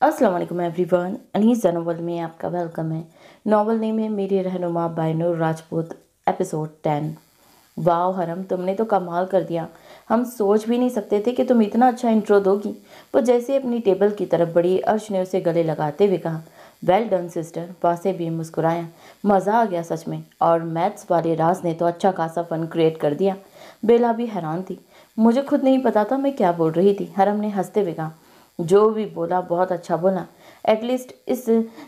अस्सलाम वालेकुम everyone. Anees novel में आपका वेलकम है। नॉवल नेम है मेरी रहनुमा बाय नूर राजपूत। एपिसोड 10। वाह हरम, तुमने तो कमाल कर दिया। हम सोच भी नहीं सकते थे कि तुम इतना अच्छा इंट्रो दोगी। वो जैसे अपनी टेबल की तरफ बढ़ी, अर्श ने उसे गले लगाते हुए कहा, वेल डन सिस्टर। वासे भी मुस्कुराया। मज़ा आ गया सच में। और मैथ्स वाले राज ने तो अच्छा खासा फन क्रिएट कर दिया। बेला भी हैरान थी। मुझे खुद नहीं पता था मैं क्या बोल रही थी। हरम ने हंसते हुए कहा, जो भी बोला बहुत अच्छा बोला। एटलीस्ट इस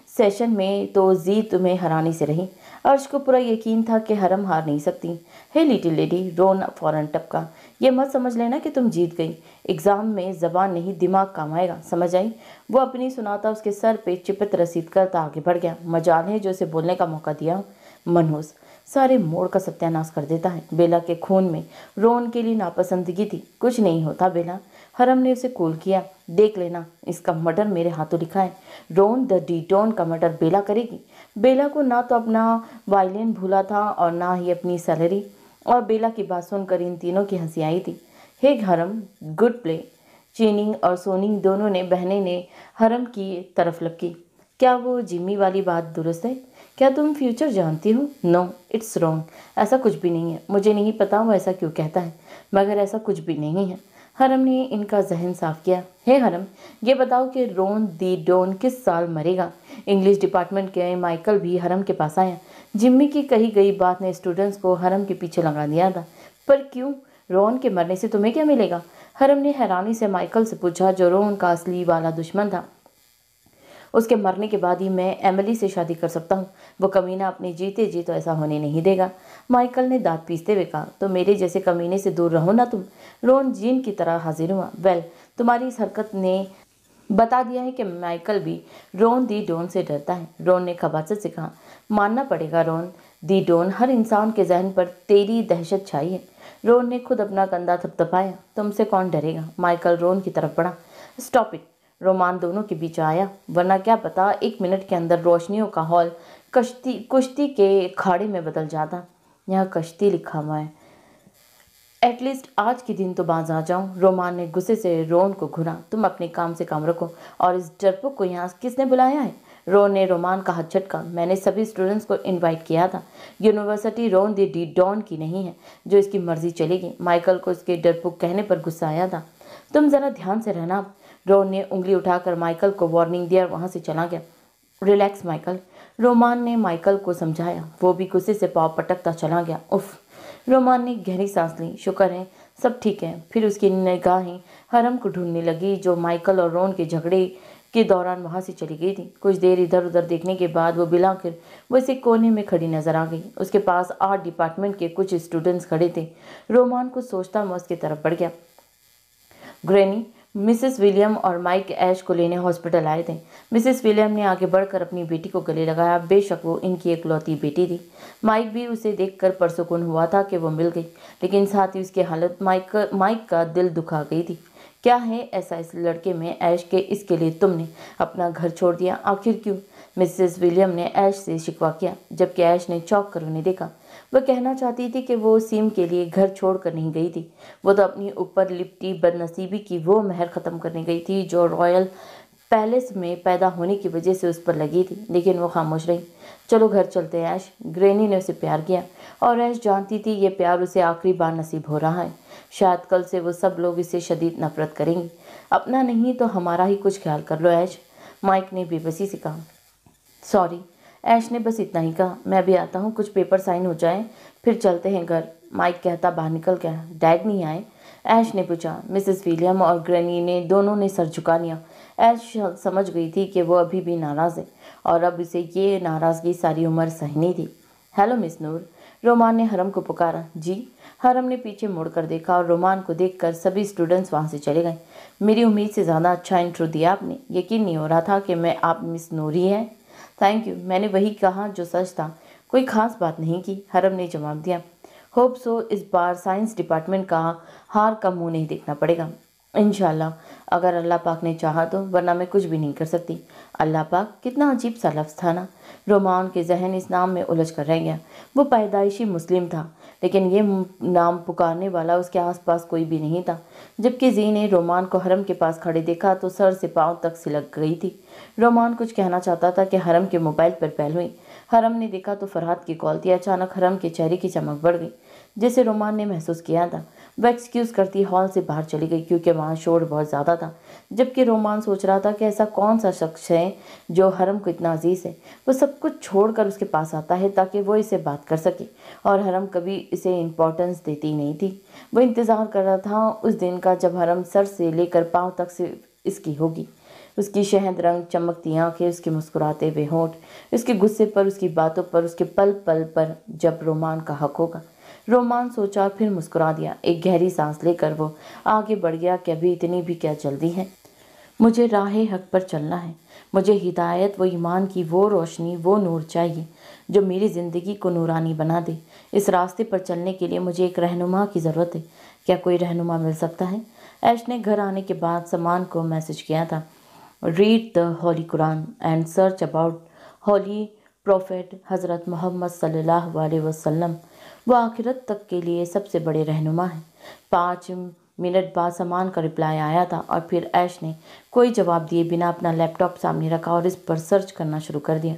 सेशन में तो जी तुम्हें हराने से रही। अर्श को पूरा यकीन था कि हरम हार नहीं सकती। हे लिटिल लेडी, रोन फौरन टपका, ये मत समझ लेना कि तुम जीत गई। एग्जाम में जबान नहीं दिमाग काम आएगा, समझ आई। वो अपनी सुनाता उसके सर पे चिपत रसीद करता आगे बढ़ गया। मजाल है जो उसे बोलने का मौका दिया। मनहूस सारे मोड़ का सत्यानाश कर देता है। बेला के खून में रोन के लिए नापसंदगी थी। कुछ नहीं होता बेला। हरम ने उसे कूल किया। देख लेना, इसका मर्डर मेरे हाथों लिखा है। रोन द डीटोन का मर्डर बेला करेगी। बेला को ना तो अपना वायलिन भूला था और ना ही अपनी सैलरी। और बेला की बात सुनकर इन तीनों की हंसी आई थी। हे हरम, गुड प्ले। चीनिंग और सोनिंग दोनों ने बहनें ने हरम की तरफ लपकी। क्या वो जिम्मी वाली बात दुरुस्त है? क्या तुम फ्यूचर जानती हो? No, it's wrong. ऐसा कुछ भी नहीं है। मुझे नहीं पता वो ऐसा क्यों कहता है, मगर ऐसा कुछ भी नहीं है। हरम ने इनका जहन साफ किया। हे हरम, ये बताओ कि रोन दी डोन किस साल मरेगा? इंग्लिश डिपार्टमेंट के माइकल भी हरम के पास आया। जिम्मी की कही गई बात ने स्टूडेंट्स को हरम के पीछे लगा दिया था। पर क्यों? रोन के मरने से तुम्हें क्या मिलेगा? हरम ने हैरानी से माइकल से पूछा, जो रोन का असली वाला दुश्मन था। उसके मरने के बाद ही मैं एमिली से शादी कर सकता हूँ। वो कमीना अपने जीते जी तो ऐसा होने नहीं देगा। माइकल ने दांत पीसते हुए कहा, तो मेरे जैसे कमीने से दूर रहो ना तुम। रोन जीन की तरह हाजिर हुआ। वेल, तुम्हारी इस हरकत ने बता दिया है कि माइकल भी रोन दी डोन से डरता है। रोन ने खबासत से कहा, मानना पड़ेगा रोन दी डोन, हर इंसान के जहन पर तेरी दहशत छाई है। रोन ने खुद अपना कंधा थपथपाया। तुमसे कौन डरेगा? माइकल रोन की तरफ बढ़ा। Stop it. रोमान दोनों के बीच आया। वरना क्या पता 1 मिनट के अंदर रोशनियों का हॉल कुश्ती के अखाड़े में बदल जाता। यहाँ कश्ती लिखा हुआ है। एटलीस्ट आज के दिन तो बाज आ जाऊं। रोमान ने गुस्से से रोन को घूरा। तुम अपने काम से काम रखो। और इस डरपोक को यहाँ किसने बुलाया है? रोन ने रोमान का हाथ झटका। मैंने सभी स्टूडेंट्स को इनवाइट किया था। यूनिवर्सिटी रोन दी डॉन की नहीं है जो इसकी मर्जी चलेगी। माइकल को इसके डरपोक कहने पर गुस्सा आया था। तुम जरा ध्यान से रहना। रोन ने उंगली उठाकर माइकल को वार्निंग दिया और वहां से चला गया। रिलैक्स माइकल, रोमान ने माइकल को समझाया। वो भी गुस्से से पाँव पटकता चला गया। उफ। रोमान ने गहरी सांस ली। शुक्र है सब ठीक है। फिर उसकी निगाहें हरम को ढूंढने लगी, जो माइकल और रोन के झगड़े के दौरान वहां से चली गई थी। कुछ देर इधर उधर देखने के बाद वो बिलाकर वो इसे कोने में खड़ी नजर आ गई। उसके पास आर्ट डिपार्टमेंट के कुछ स्टूडेंट्स खड़े थे। रोमान को सोचता हुआ उसकी तरफ बढ़ गया। ग्रैनी, मिसेस विलियम और माइक ऐश को लेने हॉस्पिटल आए थे। मिसेस विलियम ने आगे बढ़कर अपनी बेटी को गले लगाया। बेशक वो इनकी एकलौती बेटी थी। माइक भी उसे देखकर परसुकून हुआ था कि वो मिल गई, लेकिन साथ ही उसकी हालत माइक का दिल दुखा गई थी। क्या है ऐसा इस लड़के में ऐश के इसके लिए तुमने अपना घर छोड़ दिया? आखिर क्यों? मिसेस विलियम ने ऐश से शिकवा किया, जबकि ऐश ने चौंक कर उन्हें देखा। वह कहना चाहती थी कि वो सीम के लिए घर छोड़कर नहीं गई थी। वो तो अपनी ऊपर लिपटी बदनसीबी की वो मेहर ख़त्म करने गई थी जो रॉयल पैलेस में पैदा होने की वजह से उस पर लगी थी। लेकिन वो खामोश रही। चलो घर चलते हैं ऐश। ग्रैनी ने उसे प्यार किया और ऐश जानती थी ये प्यार उसे आखिरी बार नसीब हो रहा है। शायद कल से वो सब लोग इसे शदीद नफरत करेंगे। अपना नहीं तो हमारा ही कुछ ख्याल कर लो ऐश, माइक ने बेबसी से कहा। सॉरी, ऐश ने बस इतना ही कहा। मैं भी आता हूँ, कुछ पेपर साइन हो जाए फिर चलते हैं घर, माइक कहता बाहर निकल गया। डैड नहीं आए? ऐश ने पूछा। मिसेस विलियम और ग्रैनी ने दोनों ने सर झुका लिया। ऐश समझ गई थी कि वो अभी भी नाराज़ है और अब उसे ये नाराज़गी सारी उम्र सहनी थी। हेलो मिस नूर, रोमान ने हरम को पुकारा। जी। हरम ने पीछे मुड़कर देखा और रोमान को देखकर सभी स्टूडेंट्स वहाँ से चले गए। मेरी उम्मीद से ज़्यादा अच्छा इंट्रो दिया आपने। यकीन नहीं हो रहा था कि मैं आप मिस नूर ही हैं। थैंक यू, मैंने वही कहा जो सच था। कोई खास बात नहीं की, हरम ने जवाब दिया। होप सो इस बार साइंस डिपार्टमेंट का हार का मुंह नहीं देखना पड़ेगा इंशाल्लाह, अगर अल्लाह पाक ने चाहा तो, वरना मैं कुछ भी नहीं कर सकती। अल्लाह पाक, कितना अजीब सा लफ्ज़ था ना। रोमान के जहन इस नाम में उलझ कर रह गया। वो पैदाइशी मुस्लिम था, लेकिन ये नाम पुकारने वाला उसके आसपास कोई भी नहीं था। जबकि जी ने रोमान को हरम के पास खड़े देखा तो सर से पांव तक सिलक गई थी। रोमान कुछ कहना चाहता था कि हरम के मोबाइल पर पहल हुई। हरम ने देखा तो फरहाद की कॉल थी। अचानक हरम के चेहरे की चमक बढ़ गई, जिसे रोमान ने महसूस किया था। वह एक्सक्यूज करती हॉल से बाहर चली गई क्योंकि वहाँ शोर बहुत ज़्यादा था। जबकि रोमान सोच रहा था कि ऐसा कौन सा शख्स है जो हरम को इतना अजीज है। वो सब कुछ छोड़कर उसके पास आता है ताकि वो इसे बात कर सके, और हरम कभी इसे इम्पोर्टेंस देती नहीं थी। वो इंतज़ार कर रहा था उस दिन का जब हरम सर से लेकर पाँव तक से इसकी होगी। उसकी शहद रंग चमकती आंखें, उसके मुस्कुराते हुए होंठ, उसके गुस्से पर, उसकी बातों पर, उसके पल पल पर जब रोमान का हक होगा। रोमान सोचा, फिर मुस्कुरा दिया। एक गहरी सांस लेकर वो आगे बढ़ गया कि अभी इतनी भी क्या जल्दी है। मुझे राह हक पर चलना है। मुझे हिदायत व ईमान की वो रोशनी, वो नूर चाहिए जो मेरी ज़िंदगी को नूरानी बना दे। इस रास्ते पर चलने के लिए मुझे एक रहनुमा की ज़रूरत है। क्या कोई रहनुमा मिल सकता है? ऐश ने घर आने के बाद समान को मैसेज किया था, read the Holy Quran and search about holy prophet हज़रत मोहम्मद सल्लल्लाहु अलैहि वसल्लम। वो आखिरत तक के लिए सबसे बड़े रहनुमा हैं। 5 मिनट बाद समान का रिप्लाई आया था और फिर ऐश ने कोई जवाब दिए बिना अपना लैपटॉप सामने रखा और इस पर सर्च करना शुरू कर दिया।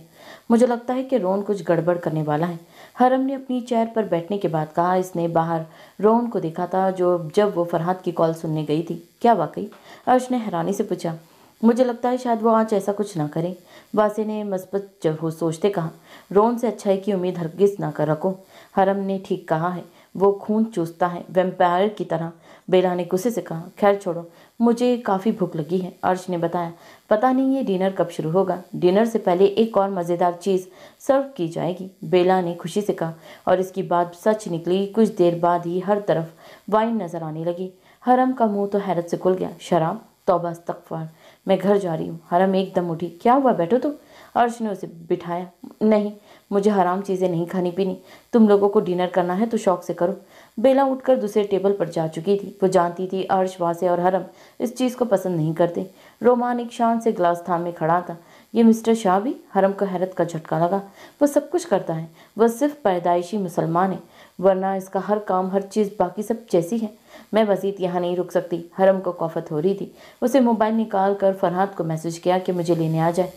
मुझे लगता है कि रोन कुछ गड़बड़ करने वाला है, हरम ने अपनी चेयर पर बैठने के बाद कहा। इसने बाहर रोन को देखा था जब वो फरहाद की कॉल सुनने गई थी। क्या वाकई? अर्श ने हैरानी से पूछा। मुझे लगता है शायद वो आज ऐसा कुछ ना करे, वासे ने मस्बत सोचते कहा। रोन से अच्छा है कि उम्मीद हरगिज ना कर रखो। हरम ने ठीक कहा है, वो खून चूसता है वैम्पायर की तरह, बेला ने गुस्से से कहा। खैर छोड़ो, मुझे काफ़ी भूख लगी है, अर्श ने बताया। पता नहीं ये डिनर कब शुरू होगा। डिनर से पहले एक और मज़ेदार चीज़ सर्व की जाएगी, बेला ने खुशी से कहा। और इसकी बात सच निकली। कुछ देर बाद ही हर तरफ वाइन नजर आने लगी। हरम का मुंह तो हैरत से खुल गया। शराब? तौबा इस्तग़फ़ार, मैं घर जा रही हूँ। हरम एकदम उठी। क्या हुआ, बैठो तो। अर्श ने उसे बिठाया। नहीं, मुझे हराम चीज़ें नहीं खानी पीनी। तुम लोगों को डिनर करना है तो शौक से करो। बेला उठकर दूसरे टेबल पर जा चुकी थी। वो जानती थी अर्श, वासे और हरम इस चीज़ को पसंद नहीं करते। रोमान एक शान से ग्लास थामे खड़ा था। ये मिस्टर शाह भी? हरम को हैरत का झटका लगा। वो सब कुछ करता है। वह सिर्फ पैदाइशी मुसलमान है, वरना इसका हर काम, हर चीज़ बाकी सब जैसी है। मैं मज़ीद यहाँ नहीं रुक सकती। हरम को कौफत हो रही थी। उसे मोबाइल निकाल कर फरहाद को मैसेज किया कि मुझे लेने आ जाए।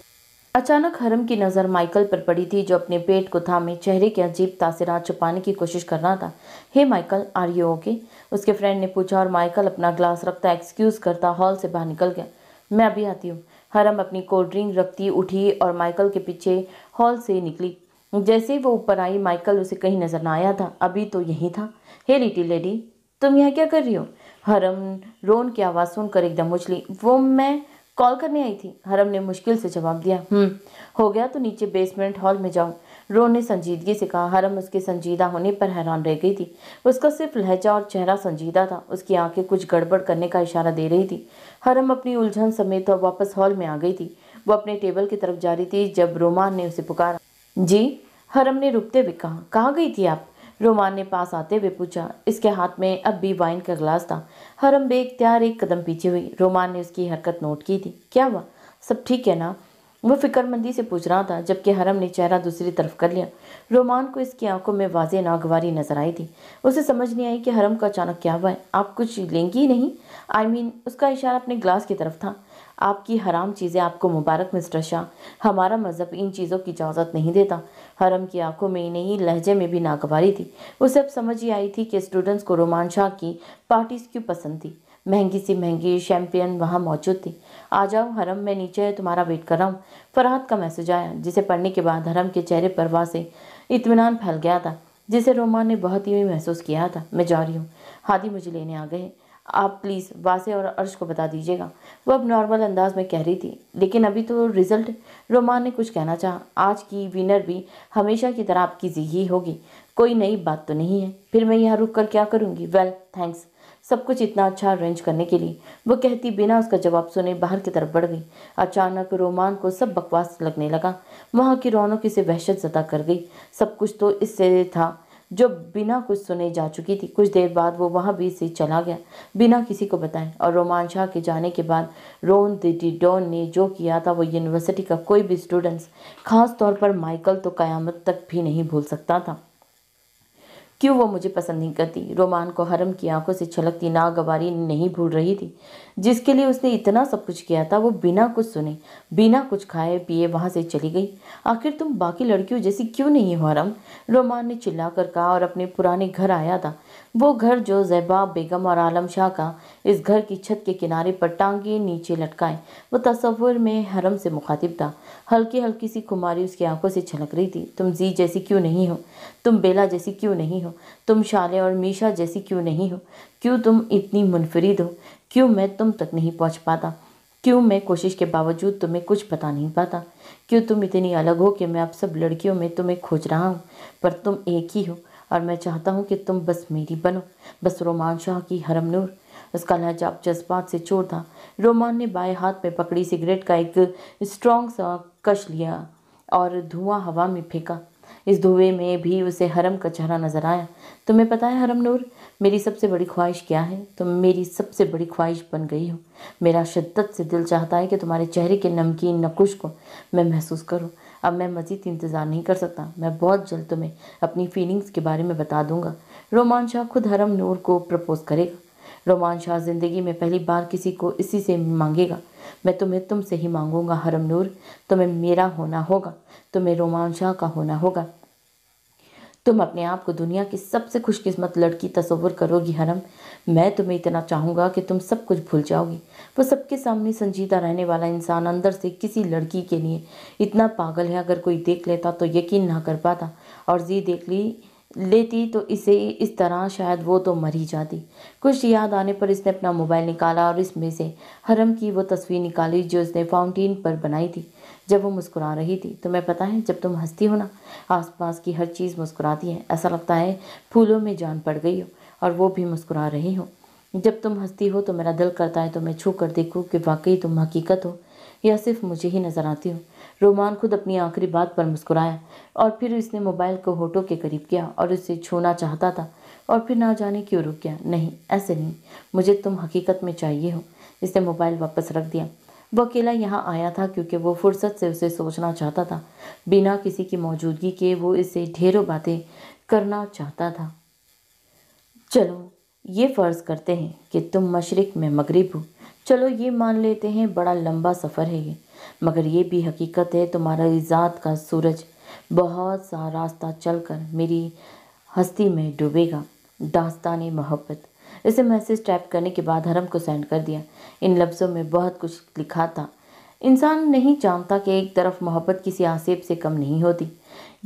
अचानक हरम की नज़र माइकल पर पड़ी थी, जो अपने पेट को थामे चेहरे के अजीब तासरात छुपाने की कोशिश कर रहा था। हे माइकल, आर यू ओके? उसके फ्रेंड ने पूछा और माइकल अपना ग्लास रखता एक्सक्यूज़ करता हॉल से बाहर निकल गया। मैं अभी आती हूँ। हरम अपनी कोल्ड ड्रिंक रखती उठी और माइकल के पीछे हॉल से निकली। जैसे ही वो ऊपर आई, माइकल उसे कहीं नजर न आया था। अभी तो यही था। हे लिटिल लेडी, तुम यहाँ क्या कर रही हो? हरम रोन की आवाज़ सुनकर एकदम उछली। वो मैं कॉल करने आई थी, हरम ने मुश्किल से जवाब दिया। हो गया तो नीचे बेसमेंट हॉल में जाओ, रोन ने संजीदगी से कहा। हरम उसके संजीदा होने पर हैरान रह गई थी। उसका सिर्फ लहजा और चेहरा संजीदा था। उसकी आंखें कुछ गड़बड़ करने का इशारा दे रही थी। हरम अपनी उलझन समेत वापस हॉल में आ गई थी। वो अपने टेबल की तरफ जा रही थी जब रोमान ने उसे पुकारा। जी, हरम ने रुकते हुए कहा। कहाँ गई थी आप? रोमान ने पास आते हुए पूछा। इसके हाथ में अब भी वाइन का ग्लास था। हरम बेख्तियार एक कदम पीछे हुई। रोमान ने उसकी हरकत नोट की थी। क्या हुआ, सब ठीक है ना? वो फिक्रमंदी से पूछ रहा था, जबकि हरम ने चेहरा दूसरी तरफ कर लिया। रोमान को इसकी आंखों में वाज़ेह नागवारी नजर आई थी। उसे समझ नहीं आई कि हरम को अचानक क्या हुआ है। आप कुछ लेंगी नहीं? उसका इशारा अपने ग्लास की तरफ था। आपकी हराम चीज़ें आपको मुबारक मिस्टर शाह, हमारा मज़हब इन चीज़ों की इजाज़त नहीं देता। हरम की आंखों में नहीं, लहजे में भी नागवारी थी। उसे अब समझ ही आई थी कि स्टूडेंट्स को रोमान शाह की पार्टीज क्यों पसंद थी। महंगी सी महंगी शैम्पियन वहाँ मौजूद थी। आ जाओ हरम, मैं नीचे तुम्हारा वेट कर रहा हूँ। फरहाद का मैसेज आया, जिसे पढ़ने के बाद हरम के चेहरे पर वासे इत्मीनान फैल गया था, जिसे रोमान ने बहुत ही महसूस किया था। मैं जा रही हूँ, हादी मुझे लेने आ गए। आप प्लीज़ वासे और अर्श को बता दीजिएगा। वो अब नॉर्मल अंदाज में कह रही थी। लेकिन अभी तो रिजल्ट। रोमान ने कुछ कहना चाहा। आज की विनर भी हमेशा की तरह आपकी जी ही होगी। कोई नई बात तो नहीं है। फिर मैं यहाँ रुक कर क्या करूँगी? वेल थैंक्स, सब कुछ इतना अच्छा अरेंज करने के लिए, वो कहती बिना उसका जवाब सुने बाहर की तरफ बढ़ गई। अचानक रोमान को सब बकवास लगने लगा। वहाँ की रौनक इसे वहशत ज़दा कर गई। सब कुछ तो इससे था जो बिना कुछ सुने जा चुकी थी। कुछ देर बाद वो वहाँ भी से चला गया बिना किसी को बताए। और रोमान शाह के जाने के बाद रोन डॉन ने जो किया था वो यूनिवर्सिटी का कोई भी स्टूडेंट्स, खास तौर पर माइकल, तो क़यामत तक भी नहीं भूल सकता था। क्यों वो मुझे पसंद नहीं करती। रोमान को हरम की आंखों से छलकती नागवारी नहीं भूल रही थी। जिसके लिए उसने इतना सब कुछ किया था वो बिना कुछ सुने, बिना कुछ खाए पिए वहां से चली गई। आखिर तुम बाकी लड़कियों जैसी क्यों नहीं हो हरम, रोमान ने चिल्लाकर कहा और अपने पुराने घर आया था। वो घर जो ज़ैबा बेगम और आलम शाह का, इस घर की छत के किनारे पर टांगे नीचे लटकाए वो तस्वुर में हरम से मुखातिब था। हल्की हल्की सी खुमारी उसकी आंखों से छलक रही थी। तुम जी जैसी क्यों नहीं हो, तुम बेला जैसी क्यों नहीं हो, तुम शाले और मीशा जैसी क्यों नहीं हो, क्यों तुम इतनी मुनफरिद हो, क्यों मैं तुम तक नहीं पहुंच पाता, क्यों मैं कोशिश के बावजूद तुम्हें कुछ बता नहीं पाता, क्यों तुम इतनी अलग हो कि मैं अब सब लड़कियों में तुम्हें खोज रहा हूँ पर तुम एक ही हो और मैं चाहता हूँ कि तुम बस मेरी बनो, बस रोमान शाह की हरम नूर। उसका लहजा अब जज्बात से चोर था। रोमान ने बाएं हाथ में पकड़ी सिगरेट का एक स्ट्रॉन्ग सा कश लिया और धुआं हवा में फेंका। इस धुएं में भी उसे हरम का चेहरा नजर आया। तुम्हें पता है हरम नूर, मेरी सबसे बड़ी ख्वाहिश क्या है? तुम मेरी सबसे बड़ी ख्वाहिश बन गई हो। मेरा शिद्दत से दिल चाहता है कि तुम्हारे चेहरे के नमकीन नकुश को मैं महसूस करूं। अब मैं मज़ीद इंतज़ार नहीं कर सकता। मैं बहुत जल्द तुम्हें अपनी फीलिंग्स के बारे में बता दूंगा। रोमान शाह खुद हरम नूर को प्रपोज करेगा। रोमान शाह ज़िंदगी में पहली बार किसी को इसी से मांगेगा। मैं तुम्हें तुमसे ही मांगूंगा हरम नूर। तुम्हें मेरा होना होगा, तुम्हें रोमान शाह का होना होगा। तुम अपने आप को दुनिया की सबसे खुशकिस्मत लड़की तस्वुर करोगी हरम। मैं तुम्हें इतना चाहूँगा कि तुम सब कुछ भूल जाओगी। वो सबके सामने संजीदा रहने वाला इंसान अंदर से किसी लड़की के लिए इतना पागल है, अगर कोई देख लेता तो यकीन ना कर पाता, और जी देख लेती तो इसे इस तरह शायद वो तो मर ही जाती। कुछ याद आने पर इसने अपना मोबाइल निकाला और इसमें से हरम की वो तस्वीर निकाली जो उसने फाउंटेन पर बनाई थी जब वो मुस्कुरा रही थी। तुम्हें पता है, जब तुम हंसती हो ना, आसपास की हर चीज़ मुस्कुराती है। ऐसा लगता है फूलों में जान पड़ गई हो और वो भी मुस्कुरा रही हो। जब तुम हंसती हो तो मेरा दिल करता है तुम्हें छू कर देखूं कि वाकई तुम हकीकत हो या सिर्फ मुझे ही नजर आती हो। रोमान खुद अपनी आखिरी बात पर मुस्कुराया और फिर इसने मोबाइल को होठों के करीब किया और उसे छूना चाहता था और फिर ना जाने क्यों रुक गया। नहीं, ऐसे नहीं, मुझे तुम हकीकत में चाहिए हो। इसने मोबाइल वापस रख दिया। वो अकेला यहाँ आया था क्योंकि वो फुर्सत से उसे सोचना चाहता था। बिना किसी की मौजूदगी के वो इससे ढेरों बातें करना चाहता था। चलो ये फ़र्ज़ करते हैं कि तुम मशरिक़ में मगरिब हो। चलो ये मान लेते हैं बड़ा लंबा सफ़र है ये, मगर ये भी हकीकत है तुम्हारा इज़ाद का सूरज बहुत सा रास्ता चलकर मेरी हस्ती में डूबेगा। दास्तान मोहब्बत। इसे मैसेज टाइप करने के बाद हरम को सेंड कर दिया। इन लफ्ज़ों में बहुत कुछ लिखा था। इंसान नहीं जानता कि एक तरफ मोहब्बत किसी आसेब से कम नहीं होती।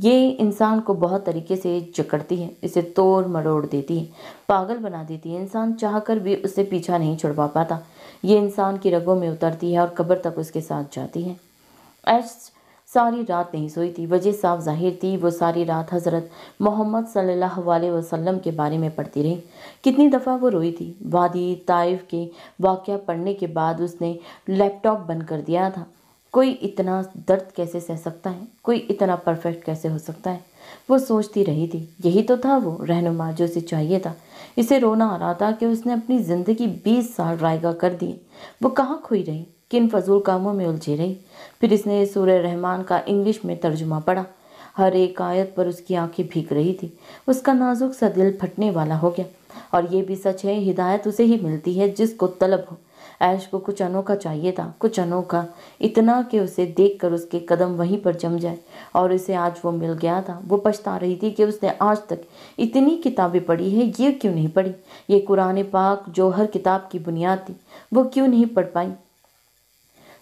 ये इंसान को बहुत तरीके से जकड़ती है, इसे तोड़ मरोड़ देती है, पागल बना देती है। इंसान चाहकर भी उससे पीछा नहीं छुड़वा पाता। ये इंसान की रगों में उतरती है और कब्र तक उसके साथ जाती है। ऐश सारी रात नहीं सोई थी। वजह साफ जाहिर थी, वो सारी रात हज़रत मोहम्मद सल्लल्लाहु अलैहि वसल्लम के बारे में पढ़ती रही। कितनी दफ़ा वो रोई थी। वादी ताइफ के वाक़या पढ़ने के बाद उसने लैपटॉप बंद कर दिया था। कोई इतना दर्द कैसे सह सकता है, कोई इतना परफेक्ट कैसे हो सकता है, वो सोचती रही थी। यही तो था वो रहनुमा जो उसे चाहिए था। इसे रोना आ रहा था कि उसने अपनी ज़िंदगी 20 साल रायगा कर दिए। वो कहाँ खोई रही, किन फजूल कामों में उलझी रही। फिर इसने सूरह रहमान का इंग्लिश में तर्जुमा पढ़ा। हर एक आयत पर उसकी आंखें भीग रही थी। उसका नाजुक सा दिल फटने वाला हो गया। और ये भी सच है, हिदायत उसे ही मिलती है जिसको तलब हो। ऐश को कुछ अनोखा चाहिए था, कुछ अनोखा, इतना कि उसे देखकर उसके कदम वहीं पर जम जाए, और उसे आज वो मिल गया था। वो पछता रही थी कि उसने आज तक इतनी किताबें पढ़ी है, ये क्यों नहीं पढ़ी। ये कुरान पाक जो हर किताब की बुनियाद थी, वो क्यों नहीं पढ़ पाई।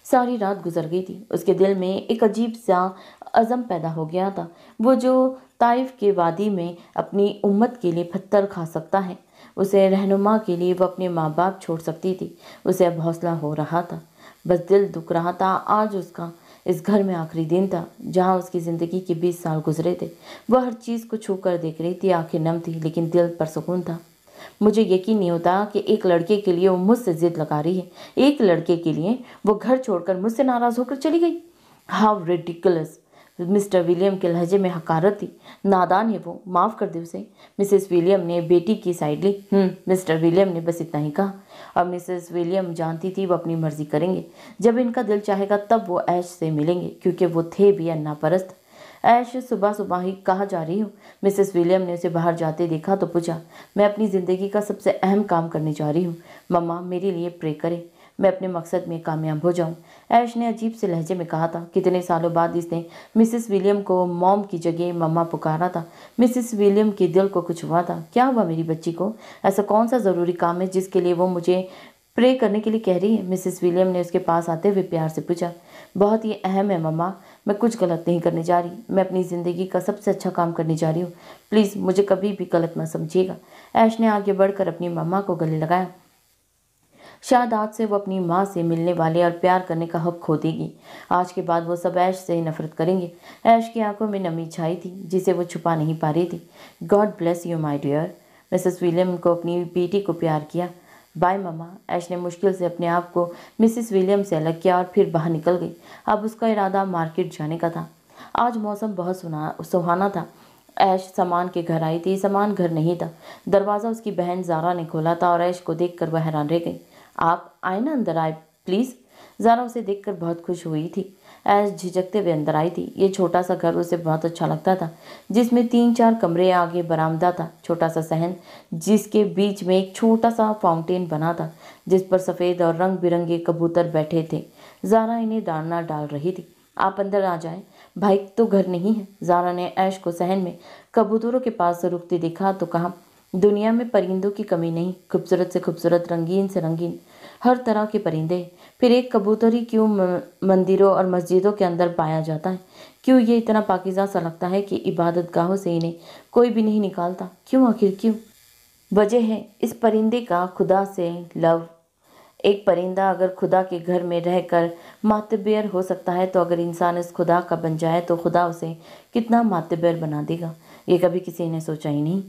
सारी रात गुजर गई थी। उसके दिल में एक अजीब सा अज़म पैदा हो गया था। वो जो ताइफ के वादी में अपनी उम्मत के लिए पत्थर खा सकता है, उसे रहनुमा के लिए वो अपने माँ बाप छोड़ सकती थी। उसे अब हौसला हो रहा था, बस दिल दुख रहा था। आज उसका इस घर में आखिरी दिन था जहाँ उसकी ज़िंदगी के 20 साल गुजरे थे। वह हर चीज़ को छू कर देख रही थी। आंखें नम थी लेकिन दिल पर सुकून था। मुझे यकीन नहीं होता कि एक लड़के के लिए वो मुझसे जिद लगा रही है। एक लड़के के लिए वो घर छोड़कर मुझसे नाराज़ होकर चली गई। How ridiculous. मिस्टर विलियम के लहजे में हकारत थी। नादान है वो, माफ़ कर दे उसे। मिसेस विलियम ने बेटी की साइड ली। मिस्टर विलियम ने बस इतना ही कहा। और मिसेस विलियम जानती थी वो अपनी मर्जी करेंगे। जब इनका दिल चाहेगा तब वो ऐश से मिलेंगे, क्योंकि वो थे भी अन्ना परस्त। ऐश सुबह सुबह ही कहाँ जा रही हो? मिसेस विलियम ने उसे बाहर जाते देखा तो पूछा। मैं अपनी ज़िंदगी का सबसे अहम काम करने जा रही हूँ। मम्मा मेरे लिए प्रे करें, मैं अपने मकसद में कामयाब हो जाऊं। ऐश ने अजीब से लहजे में कहा था। कितने सालों बाद इसने मिसेस विलियम को मॉम की जगह मम्मा पुकारा था। मिसेस विलियम के दिल को कुछ हुआ था। क्या हुआ मेरी बच्ची को? ऐसा कौन सा ज़रूरी काम है जिसके लिए वो मुझे प्रे करने के लिए कह रही है? मिसेस विलियम ने उसके पास आते हुए प्यार से पूछा। बहुत ही अहम है मम्मा, मैं कुछ गलत नहीं करने जा रही, मैं अपनी ज़िंदगी का सबसे अच्छा काम करने जा रही हूँ। प्लीज़ मुझे कभी भी गलत मत समझिएगा। ऐश ने आगे बढ़कर अपनी मम्मा को गले लगाया। शायद आज से वो अपनी माँ से मिलने वाले और प्यार करने का हक खो देगी। आज के बाद वो सब ऐश से ही नफरत करेंगे। ऐश की आंखों में नमी छाई थी जिसे वो छुपा नहीं पा रही थी। God bless you my dear. Mrs William को अपनी बेटी को प्यार किया। बाय मम्मा। ऐश ने मुश्किल से अपने आप को मिसेस विलियम से अलग किया और फिर बाहर निकल गई। अब उसका इरादा मार्केट जाने का था। आज मौसम बहुत सुहाना था। ऐश सामान के घर आई थी। सामान घर नहीं था। दरवाज़ा उसकी बहन ज़ारा ने खोला था और ऐश को देखकर वह हैरान रह गई। आप आए ना, अंदर आए प्लीज़। ज़ारा उसे देखकर बहुत खुश हुई थी। ऐश झिझकते हुए अंदर आई थी। ये छोटा सा घर उसे बहुत अच्छा लगता था, जिसमें 3-4 कमरे, आगे बरामदा था, छोटा सा सहन जिसके बीच में एक छोटा सा फाउंटेन बना था जिस पर सफ़ेद और रंग बिरंगे कबूतर बैठे थे। ज़ारा इन्हें दाना डाल रही थी। आप अंदर आ जाएं, भाई तो घर नहीं है। ज़ारा ने ऐश को सहन में कबूतरों के पास रुकते देखा तो कहा, दुनिया में परिंदों की कमी नहीं, खूबसूरत से खूबसूरत, रंगीन से रंगीन, हर तरह के परिंदे। फिर एक कबूतर ही क्यों मंदिरों और मस्जिदों के अंदर पाया जाता है? क्यों ये इतना पाकीज़ा सा लगता है कि इबादत गाहों से इन्हें कोई भी नहीं निकालता? क्यों, आखिर क्यों? वजह है इस परिंदे का खुदा से लव। एक परिंदा अगर खुदा के घर में रहकर मातबर हो सकता है, तो अगर इंसान इस खुदा का बन जाए तो खुदा उसे कितना मातबर बना देगा। ये कभी किसी ने सोचा ही नहीं।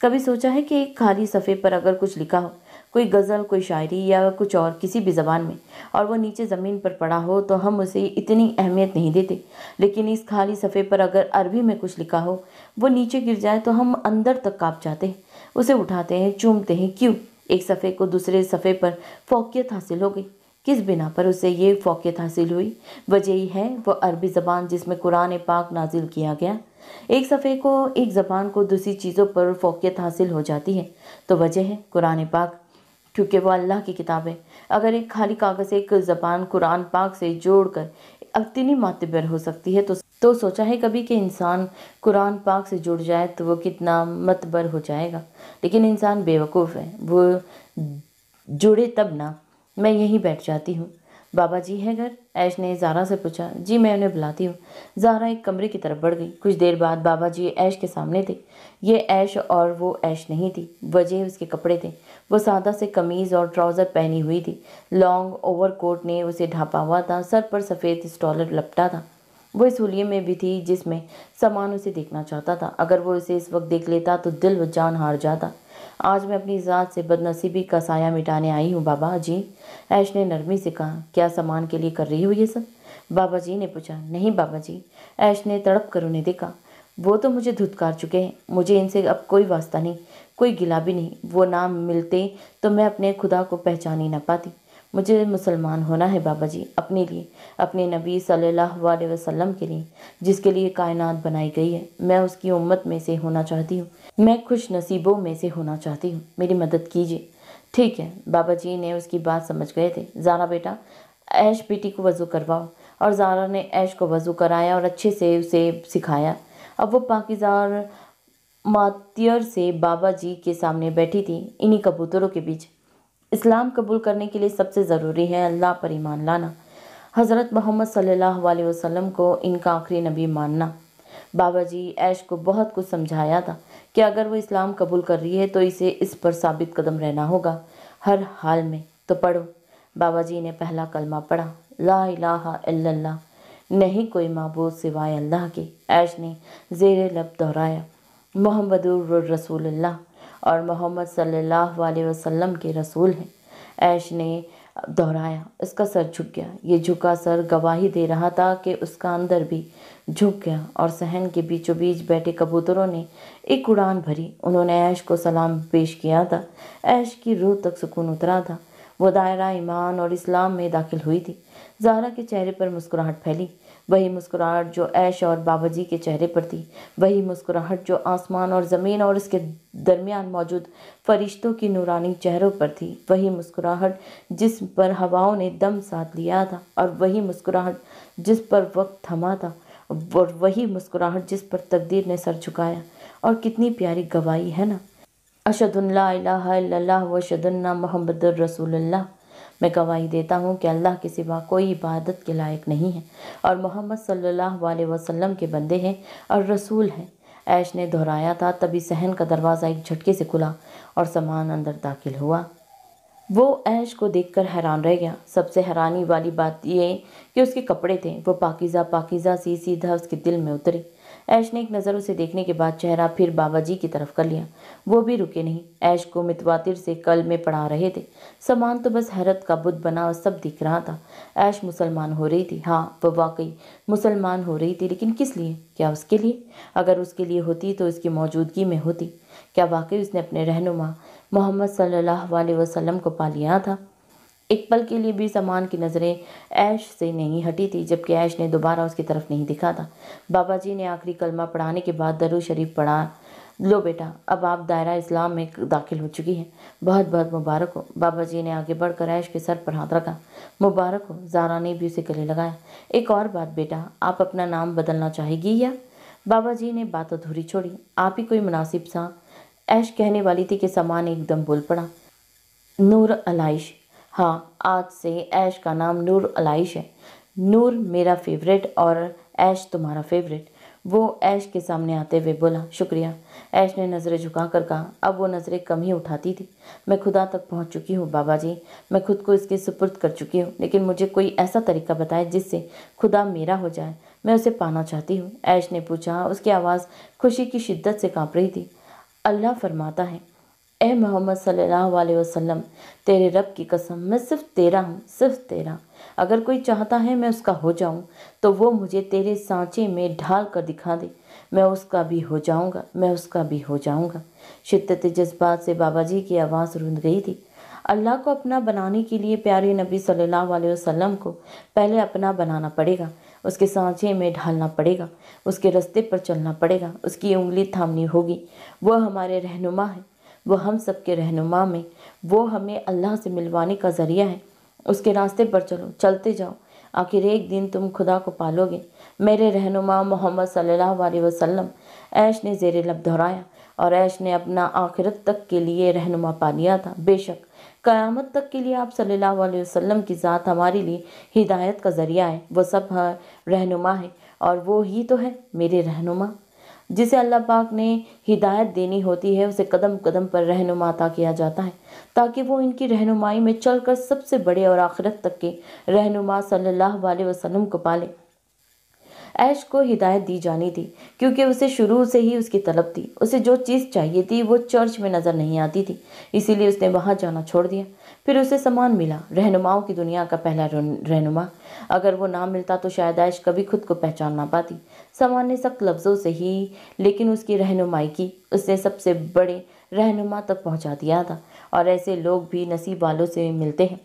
कभी सोचा है कि एक खाली सफ़े पर अगर कुछ लिखा हो, कोई गज़ल, कोई शायरी या कुछ और किसी भी ज़बान में, और वो नीचे ज़मीन पर पड़ा हो तो हम उसे इतनी अहमियत नहीं देते। लेकिन इस खाली सफ़े पर अगर अरबी में कुछ लिखा हो, वो नीचे गिर जाए तो हम अंदर तक काँप जाते हैं, उसे उठाते हैं, चूमते हैं। क्यों? एक सफ़े को दूसरे सफ़े पर फ़ौक़ियत हासिल हो गई। किस बिना पर उसे ये फ़ौक़ियत हासिल हुई? वजह ही है वो अरबी ज़बान जिसमें कुरान पाक नाजिल किया गया। एक सफ़े को, एक ज़बान को दूसरी चीज़ों पर फ़ौक़ियत हासिल हो जाती है तो वजह है कुरान पाक, क्योंकि वो अल्लाह की किताब है। अगर एक खाली कागज़ एक ज़बान कुरान पाक से जोड़कर इतनी मातबर हो सकती है तो सोचा है कभी कि इंसान कुरान पाक से जुड़ जाए तो वो कितना मतबर हो जाएगा? लेकिन इंसान बेवकूफ़ है, वो जुड़े तब ना। मैं यहीं बैठ जाती हूँ। बाबा जी है घर? ऐश ने ज़ारा से पूछा। जी, मैं उन्हें बुलाती हूँ। ज़ारा एक कमरे की तरफ बढ़ गई। कुछ देर बाद बाबा जी ऐश के सामने थे। ये ऐश और वो ऐश नहीं थी। वजह उसके कपड़े थे। वो सादा से कमीज़ और ट्राउज़र पहनी हुई थी। लॉन्ग ओवरकोट ने उसे ढांपा हुआ था। सर पर सफ़ेद स्टॉलर लपटा था। वो इस हुलिये में भी थी जिसमें सामान उसे देखना चाहता था। अगर वो उसे इस वक्त देख लेता तो दिल व जान हार जाता। आज मैं अपनी ज़ात से बदनसीबी का साया मिटाने आई हूँ बाबा जी। ऐश ने नरमी से कहा। क्या सामान के लिए कर रही हो ये सब? बाबा जी ने पूछा। नहीं बाबा जी। ऐश ने तड़प कर उन्हें देखा। वो तो मुझे धुतकार चुके हैं। मुझे इनसे अब कोई वास्ता नहीं, कोई गिला भी नहीं। वो नाम मिलते तो मैं अपने खुदा को पहचान ही न पाती। मुझे मुसलमान होना है बाबा जी, अपने लिए, अपने नबी सल्लल्लाहु अलैहि वसल्लम के लिए, जिसके लिए कायनात बनाई गई है। मैं उसकी उम्मत में से होना चाहती हूँ। मैं खुश नसीबों में से होना चाहती हूँ। मेरी मदद कीजिए। ठीक है। बाबा जी ने उसकी बात समझ गए थे। ज़ारा बेटा, ऐश बेटी को वज़ू करवाओ। और ज़ारा ने ऐश को वज़ू कराया और अच्छे से उसे सिखाया। अब वो पाकीज़ा और मातियर से बाबा जी के सामने बैठी थी, इन्हीं कबूतरों के बीच। इस्लाम कबूल करने के लिए सबसे ज़रूरी है अल्लाह पर ईमान लाना, हज़रत मोहम्मद सल्लल्लाहु अलैहि वसल्लम को इनका आखिरी नबी मानना। बाबा जी ऐश को बहुत कुछ समझाया था कि अगर वो इस्लाम कबूल कर रही है तो इसे इस पर साबित कदम रहना होगा, हर हाल में। तो पढ़ो। बाबा जी ने पहला कलमा पढ़ा, ला इलाहा इल्लल्लाह, नहीं कोई माबूद सिवाय अल्लाह के। ऐश ने ज़ेरे लब दोहराया, मोहम्मदुर रसूलुल्लाह, और मोहम्मद सल्लल्लाहु अलैहि वसल्लम के रसूल हैं। ऐश ने दोहराया। उसका सर झुक गया। ये झुका सर गवाही दे रहा था कि उसका अंदर भी झुक गया। और सहन के बीचों बीच बैठे कबूतरों ने एक उड़ान भरी। उन्होंने ऐश को सलाम पेश किया था। ऐश की रूह तक सुकून उतरा था। वो दायरा ईमान और इस्लाम में दाखिल हुई थी। زہرا کے چہرے پر مسکراہٹ پھیلی، وہی مسکراہٹ جو عیش اور بابا جی کے چہرے پر تھی، وہی مسکراہٹ جو آسمان اور زمین اور اس کے درمیان موجود فرشتوں کی نورانی چہروں پر تھی، وہی مسکراہٹ جس پر ہواؤں نے دم ساتھ لیا تھا، اور وہی مسکراہٹ جس پر وقت تھما تھا، اور وہی مسکراہٹ جس پر تقدیر نے سر جھکایا۔ اور کتنی پیاری گواہی ہے نا، اشہد ان لا الہ الا اللہ و اشہد ان محمد الرسول اللہ، میں گواہی دیتا ہوں کہ اللہ کے سوا کوئی عبادت کے لائق نہیں ہے، اور محمد صلی اللہ علیہ وسلم کے بندے ہیں اور رسول ہیں۔ عیش نے دہرایا تھا، تبھی صحن کا دروازہ ایک جھٹکے سے کھلا اور سامان اندر داخل ہوا۔ وہ عیش کو دیکھ کر حیران رہ گیا۔ سب سے حیرانی والی بات یہ کہ اس کے کپڑے تھے، وہ پاکیزہ پاکیزہ سی سیدھا اس کے دل میں اتری۔ عیش نے ایک نظر اسے دیکھنے کے بعد چہرہ پھر بابا جی کی طرف کر لیا۔ وہ بھی رکے نہیں، عیش کو متواتر سے کلمے پڑھا رہے تھے۔ سامان تو بس حیرت کا بت بنا اور سب دکھ رہا تھا۔ عیش مسلمان ہو رہی تھی، ہاں وہ واقعی مسلمان ہو رہی تھی، لیکن کس لیے؟ کیا اس کے لیے؟ اگر اس کے لیے ہوتی تو اس کی موجودگی میں ہوتی۔ کیا واقعی اس نے اپنے رہنما محمد صلی اللہ علیہ وسلم کو پا لیا تھا؟ ایک پل کے لیے بھی سامان کی نظریں عیش سے نہیں ہٹی تھی، جبکہ عیش نے دوبارہ اس کی طرف نہیں دکھا تھا۔ بابا جی نے آخری کلمہ پڑھانے کے بعد درود شریف پڑھا۔ لو بیٹا، اب آپ دائرہ اسلام میں داخل ہو چکی ہیں، بہت بہت مبارک ہو۔ بابا جی نے آگے بڑھ کر عیش کے سر پر ہاتھ رکھا۔ مبارک ہو۔ زہرا نے بھی اسے گلے لگایا۔ ایک اور بات بیٹا، آپ اپنا نام بدلنا چاہے گی یا؟ بابا جی نے بات ادھوری چھوڑی۔ آپ ہی کوئی مناسب سا، عیش کہنے والی تھی کہ سامان ایک دم بول پڑا۔ نور علائش۔ ہاں، آج سے عیش کا نام نور علائش ہے۔ نور میرا فیورٹ اور عیش تمہارا فیورٹ۔ وہ عیش کے سامنے آتے ہوئے بولا۔ شکریہ، عیش نے نظریں جھکا کر کہا۔ اب وہ نظریں کم ہی اٹھاتی تھی۔ میں خدا تک پہنچ چکی ہوں بابا جی، میں خود کو اس کے سپرد کر چکی ہوں، لیکن مجھے کوئی ایسا طریقہ بتائے جس سے خدا میرا ہو جائے، میں اسے پانا چاہتی ہوں۔ عیش نے پوچھا، اس کی آواز خوشی کی شدت سے کانپ رہی تھی۔ اللہ فرماتا ہے، اے محمد صلی اللہ علیہ وسلم، تیرے رب کی قسم، میں صرف تیرا ہوں، صرف تیرا۔ اگر کوئی چاہتا ہے میں اس کا ہو جاؤں تو وہ مجھے تیرے سانچے میں ڈھال کر دکھا دے، میں اس کا بھی ہو جاؤں گا، میں اس کا بھی ہو جاؤں گا۔ شدت جذبات سے بابا جی کی آواز روند گئی تھی۔ اللہ کو اپنا بنانے کے لیے پیارے نبی صلی اللہ علیہ وسلم کو پہلے اپنا بنانا پڑے گا، اس کے سانچے میں ڈھالنا پڑے گا، اس کے رستے پر چلنا پڑے گا، اس کی انگلی تھامنی ہوگی۔ وہ ہمارے رہنما ہے، وہ ہم سب کے رہنما میں، وہ ہمیں اللہ سے ملوانے کا ذریعہ ہے۔ اس کے راستے پر چلو، چلتے جاؤ، آخر ایک دن تم خدا کو پالو گے۔ میرے رہنما محمد صلی اللہ علیہ وسلم، عیش نے زیر لب دہرایا۔ اور عیش نے اپنا آخرت تک کے لیے رہنما پا لیا تھا۔ بے شک قیامت تک کے لیے آپ صلی اللہ علیہ وسلم کی ذات ہمارے لیے ہدایت کا ذریعہ ہے، وہ سب رہنما ہے، اور وہ ہی تو ہے میرے رہنما۔ جسے اللہ پاک نے ہدایت دینی ہوتی ہے اسے قدم قدم پر رہنما عطا کیا جاتا ہے، تاکہ وہ ان کی رہنمائی میں چل کر سب سے بڑے اور آخرت تک کے رہنما صلی اللہ علیہ وسلم کو پالے۔ عیش کو ہدایت دی جانی تھی، کیونکہ اسے شروع سے ہی اس کی طلب تھی۔ اسے جو چیز چاہیے تھی وہ چرچ میں نظر نہیں آتی تھی، اسی لیے اس نے وہاں جانا چھوڑ دیا۔ پھر اسے سامان ملا، رہنماؤں کی دنیا کا پہلا رہنما۔ اگر وہ نہ ملتا تو شاید عیش کبھی خود کو پہچان نہ پاتی۔ سامان نے سخت لفظوں سے ہی لیکن اس کی رہنمائی کی، اس نے سب سے بڑے رہنما تک پہنچا دیا تھا، اور ایسے لوگ بھی نصیب والوں سے ملتے ہیں۔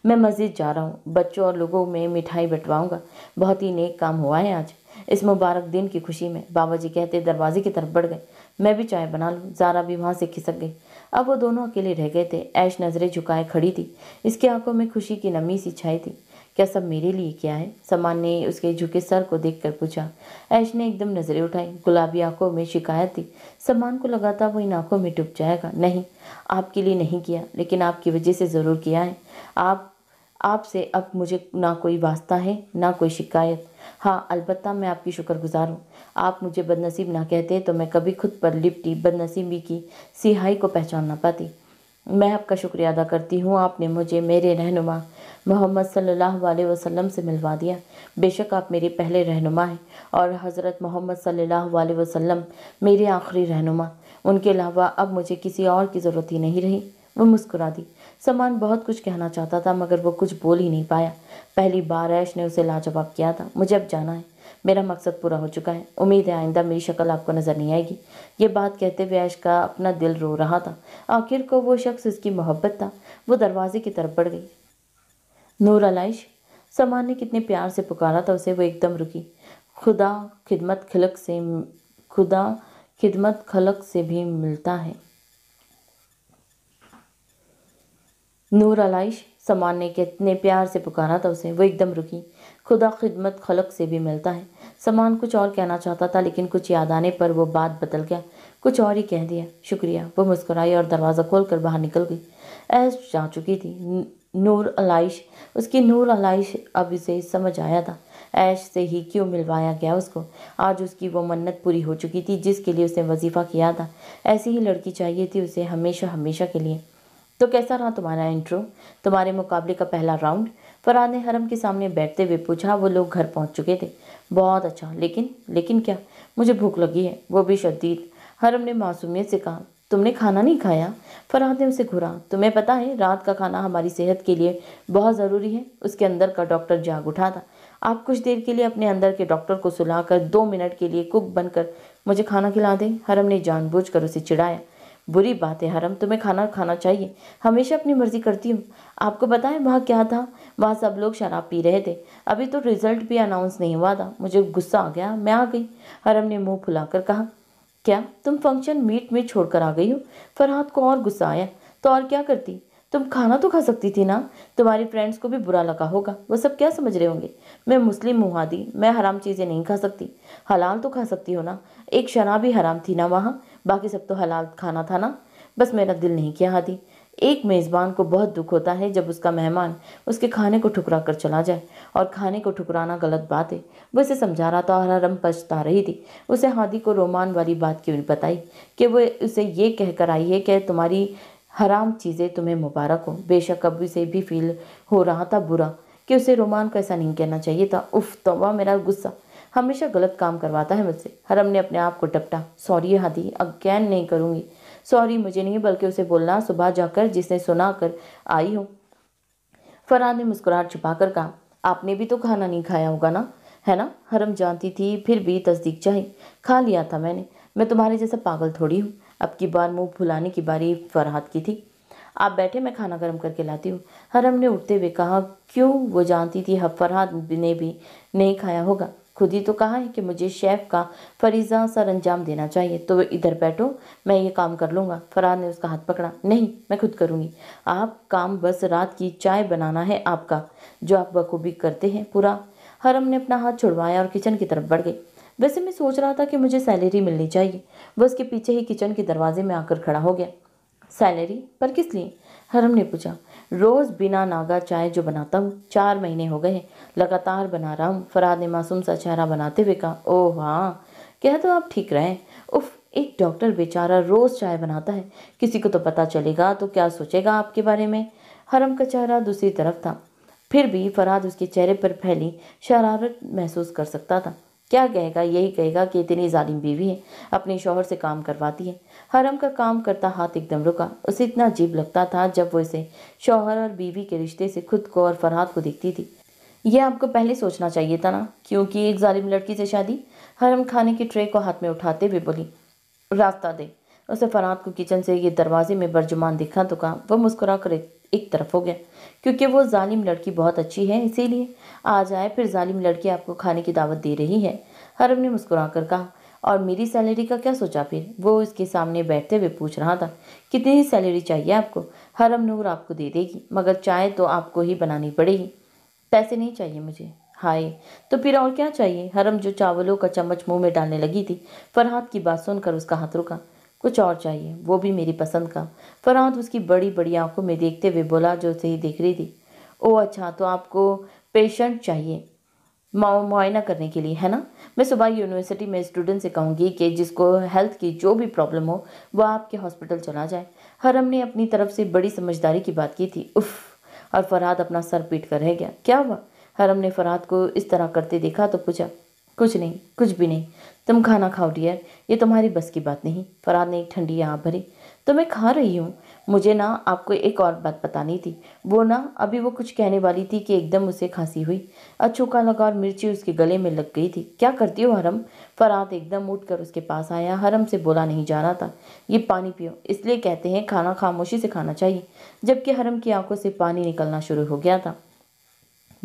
میں مسجد جا رہا ہوں، بچوں اور لوگوں میں مٹھائی بٹواؤں گا۔ بہت ہی نیک کام ہوا ہے آج، اس مبارک دن کی خوشی میں، بابا جی کہتے دروازے کی طرف بڑھ گئے۔ میں بھی چائے بنا لوں۔ زہرا بھی وہاں سے کھسک گئی۔ اب وہ دونوں اکیلے رہ گئے تھے۔ عیش نظریں جھکائے کھڑی تھی، اس کی آنکھوں میں خوشی کی نمی سی چھائی تھی۔ کیا سب میرے لیے کیا ہے؟ سامان نے اس کے جھکے سر کو دیکھ کر پوچھا۔ عیش نے ایک دم نظریں اٹھائی، گلابی آنکھوں میں شکایت تھی۔ سامان کو لگا تھا وہ ان آنکھوں میں ڈوب جائے گا۔ نہیں، آپ کے لیے نہیں کیا، لیکن آپ کی وجہ سے ضرور کیا ہے۔ آپ سے اب مجھے نہ کوئی واسطہ ہے نہ کوئی شکایت۔ ہاں، البتہ میں آپ کی شکر گزار ہوں۔ آپ مجھے بد نصیب نہ کہتے تو میں کبھی خود پر لپٹی بد نصیبی کی سیاہی کو پہچان نہ پاتی۔ میں آپ کا شکریہ ادا کرتی ہوں، آپ نے مجھے میرے رہنما محمد صلی اللہ علیہ وسلم سے ملوا دیا۔ بے شک آپ میرے پہلے رہنما ہیں، اور حضرت محمد صلی اللہ علیہ وسلم میرے آخری رہنما۔ ان کے علاوہ اب مجھے کسی اور کی ضرورت ہی نہیں رہی۔ وہ مسکرا دی۔ سامان بہت کچھ کہنا چاہتا تھا مگر وہ کچھ بول ہی نہیں پایا۔ پہلی بار عیش نے اسے لاجواب کیا تھا۔ مجھے اب جانا ہے، میرا مقصد پورا ہو چکا ہے، امید ہے آئندہ میری شکل آپ کو نظر نہیں آئے گی۔ یہ بات کہتے ہوئے عیش کا اپنا دل رو رہا تھا۔ آخر کو وہ شخص اس کی محبت تھا۔ وہ دروازے کی طرف بڑھ گئی۔ نور علائش، समान ने कितने प्यार से पुकारा था उसे, वो एकदम रुकी। खुदा खिदमत खलक से भी मिलता है। नूर अलाइश, समान ने कितने प्यार से पुकारा था उसे, वो एकदम रुकी। खुदा खिदमत खलक से भी मिलता है। समान कुछ और कहना चाहता था, लेकिन कुछ याद आने पर वो बात बदल गया, कुछ और ही कह दिया। शुक्रिया, वो मुस्कुराई और दरवाज़ा खोलकर बाहर निकल गई। ऐश जा चुकी थी। उसकी नूर अलाइश अब इसे समझ आया था। ऐश से ही क्यों मिलवाया गया उसको। आज उसकी वो मन्नत पूरी हो चुकी थी जिसके लिए उसने वजीफ़ा किया था। ऐसी ही लड़की चाहिए थी उसे, हमेशा हमेशा के लिए। तो कैसा रहा तुम्हारा इंट्रो, तुम्हारे मुकाबले का पहला राउंड? फरहाद ने हरम के सामने बैठते हुए पूछा। वो लोग घर पहुंच चुके थे। बहुत अच्छा, लेकिन क्या? मुझे भूख लगी है, वो भी शदीद। हरम ने मासूमियत से कहा। तुमने खाना नहीं खाया? फरहाद ने उसे घूरा। तुम्हें पता है रात का खाना हमारी सेहत के लिए बहुत ज़रूरी है। उसके अंदर का डॉक्टर जाग उठा था। आप कुछ देर के लिए अपने अंदर के डॉक्टर को सुलाकर 2 मिनट के लिए कुक बनकर मुझे खाना खिला दें। हरम ने जानबूझकर उसे चिढ़ाया। बुरी बात है हरम, तुम्हें खाना खाना चाहिए। हमेशा अपनी मर्जी करती हूँ। आपको पता है वहाँ क्या था? वहाँ सब लोग शराब पी रहे थे। अभी तो रिजल्ट भी अनाउंस नहीं हुआ था। मुझे गुस्सा आ गया, मैं आ गई। हरम ने मुंह फुलाकर कहा। क्या तुम फंक्शन मीट में छोड़कर आ गई हो? फरहाद को और गुस्सा आया। तो और क्या करती? तुम खाना तो खा सकती थी ना। तुम्हारी फ्रेंड्स को भी बुरा लगा होगा, वो सब क्या समझ रहे होंगे। मैं मुस्लिम हूँ हादी, मैं हराम चीज़ें नहीं खा सकती। हलाल तो खा सकती हो ना। एक शराब ही हराम थी ना वहाँ, बाकी सब तो हलाल खाना था ना। बस मेरा दिल नहीं किया हादी। एक मेज़बान को बहुत दुख होता है जब उसका मेहमान उसके खाने को ठुकरा कर चला जाए, और खाने को ठुकराना गलत बात है। वो इसे समझा रहा था और हरम पछता रही थी। उसे हादी को रोमान वाली बात क्यों नहीं बताई कि वो उसे ये कहकर आई है कि तुम्हारी हराम चीज़ें तुम्हें मुबारक हो। बेशक अब उसे भी फील हो रहा था बुरा कि उसे रोमान को ऐसा नहीं कहना चाहिए था। उफ तौबा, मेरा गुस्सा हमेशा गलत काम करवाता है मुझसे। हरम ने अपने आप को टपटा। सॉरी हादी, अगेन नहीं करूँगी। सॉरी मुझे नहीं, बल्कि उसे बोलना सुबह जाकर जिसने सुना कर आई हो। फरहाद ने मुस्कुराहट छुपाकर कहा। आपने भी तो खाना नहीं खाया होगा ना, है ना? हरम जानती थी, फिर भी तस्दीक चाही। खा लिया था मैंने। मैं तुम्हारे जैसा पागल थोड़ी हूँ। अब की बार मुंह फुलाने की बारी फरहाद की थी। आप बैठे, मैं खाना गर्म करके लाती हूँ, हरम ने उठते हुए कहा। क्यों? वो जानती थी फरहाद ने भी नहीं खाया होगा। खुद ही तो कहा है कि मुझे शेफ का फरीज़ा सर अंजाम देना चाहिए। तो इधर बैठो, मैं ये काम कर लूँगा। फरहाद ने उसका हाथ पकड़ा। नहीं, मैं खुद करूँगी। आप काम बस रात की चाय बनाना है आपका, जो आप बखूबी करते हैं पूरा। हरम ने अपना हाथ छुड़वाया और किचन की तरफ बढ़ गई। वैसे मैं सोच रहा था कि मुझे सैलरी मिलनी चाहिए। वो उसके पीछे ही किचन के दरवाजे में आकर खड़ा हो गया। सैलरी? पर किस लिए? हरम ने पूछा। रोज़ बिना नागा चाय जो बनाता हूँ, 4 महीने हो गए हैं, लगातार बना रहा हूँ। फरहाद ने मासूम सा चेहरा बनाते हुए कहा। ओह हाँ, क्या तो आप ठीक रहें। उफ, एक डॉक्टर बेचारा रोज़ चाय बनाता है, किसी को तो पता चलेगा तो क्या सोचेगा आपके बारे में। हरम का चेहरा दूसरी तरफ था, फिर भी फरहाद उसके चेहरे पर फैली शरारत महसूस कर सकता था। क्या कहेगा? यही कहेगा कि इतनी जालिम बीवी है, अपने शौहर से काम करवाती है। हरम का काम करता हाथ एकदम रुका। उसे इतना अजीब लगता था जब वो इसे शौहर और बीवी के रिश्ते से खुद को और फरहाद को दिखती थी। यह आपको पहले सोचना चाहिए था ना, क्योंकि एक जालिम लड़की से शादी। हरम खाने की ट्रे को हाथ में उठाते हुए बोली। रास्ता दे। उसे फरहाद को किचन से ये दरवाजे में बर्जुमान दिखा तो कहा। वह मुस्कुरा कर एक तरफ हो गया। क्योंकि वो जालिम लड़की बहुत अच्छी है, इसीलिए। आ जाए फिर, जालिम लड़की आपको खाने की दावत दे रही है। हरम ने मुस्कुरा कर कहा। और मेरी सैलरी का क्या सोचा फिर? वो उसके सामने बैठते हुए पूछ रहा था। कितनी सैलरी चाहिए आपको? हरम नूर आपको दे देगी, मगर चाय तो आपको ही बनानी पड़ेगी। पैसे नहीं चाहिए मुझे। हाय, तो फिर और क्या चाहिए? हरम जो चावलों का चम्मच मुंह में डालने लगी थी, फरहाद की बात सुनकर उसका हाथ रुका। कुछ और चाहिए, वो भी मेरी पसंद का। फरहाद उसकी बड़ी बड़ी आंखों में देखते हुए बोला, जो उसे ही देख रही थी। ओह अच्छा, तो आपको पेशेंट चाहिए मुआयना करने के लिए, है ना? मैं सुबह यूनिवर्सिटी में स्टूडेंट से कहूँगी कि जिसको हेल्थ की जो भी प्रॉब्लम हो वो आपके हॉस्पिटल चला जाए। हरम ने अपनी तरफ से बड़ी समझदारी की बात की थी। उफ! और फरहाद अपना सर पीट कर रह गया। क्या हुआ? हरम ने फरहाद को इस तरह करते देखा तो पूछा। कुछ नहीं, कुछ भी नहीं। तुम खाना खाओ डियर, ये तुम्हारी बस की बात नहीं। फरहाद ने एक ठंडी आह भरी। तो मैं खा रही हूँ। मुझे ना आपको एक और बात बतानी थी। वो ना अभी वो कुछ कहने वाली थी कि एकदम उसे खांसी हुई। अछूका लगा और मिर्ची उसके गले में लग गई थी। क्या करती हो हरम? फरहाद एकदम उठकर उसके पास आया। हरम से बोला नहीं जा रहा था। ये पानी पियो, इसलिए कहते हैं खाना खामोशी से खाना चाहिए। जबकि हरम की आंखों से पानी निकलना शुरू हो गया था।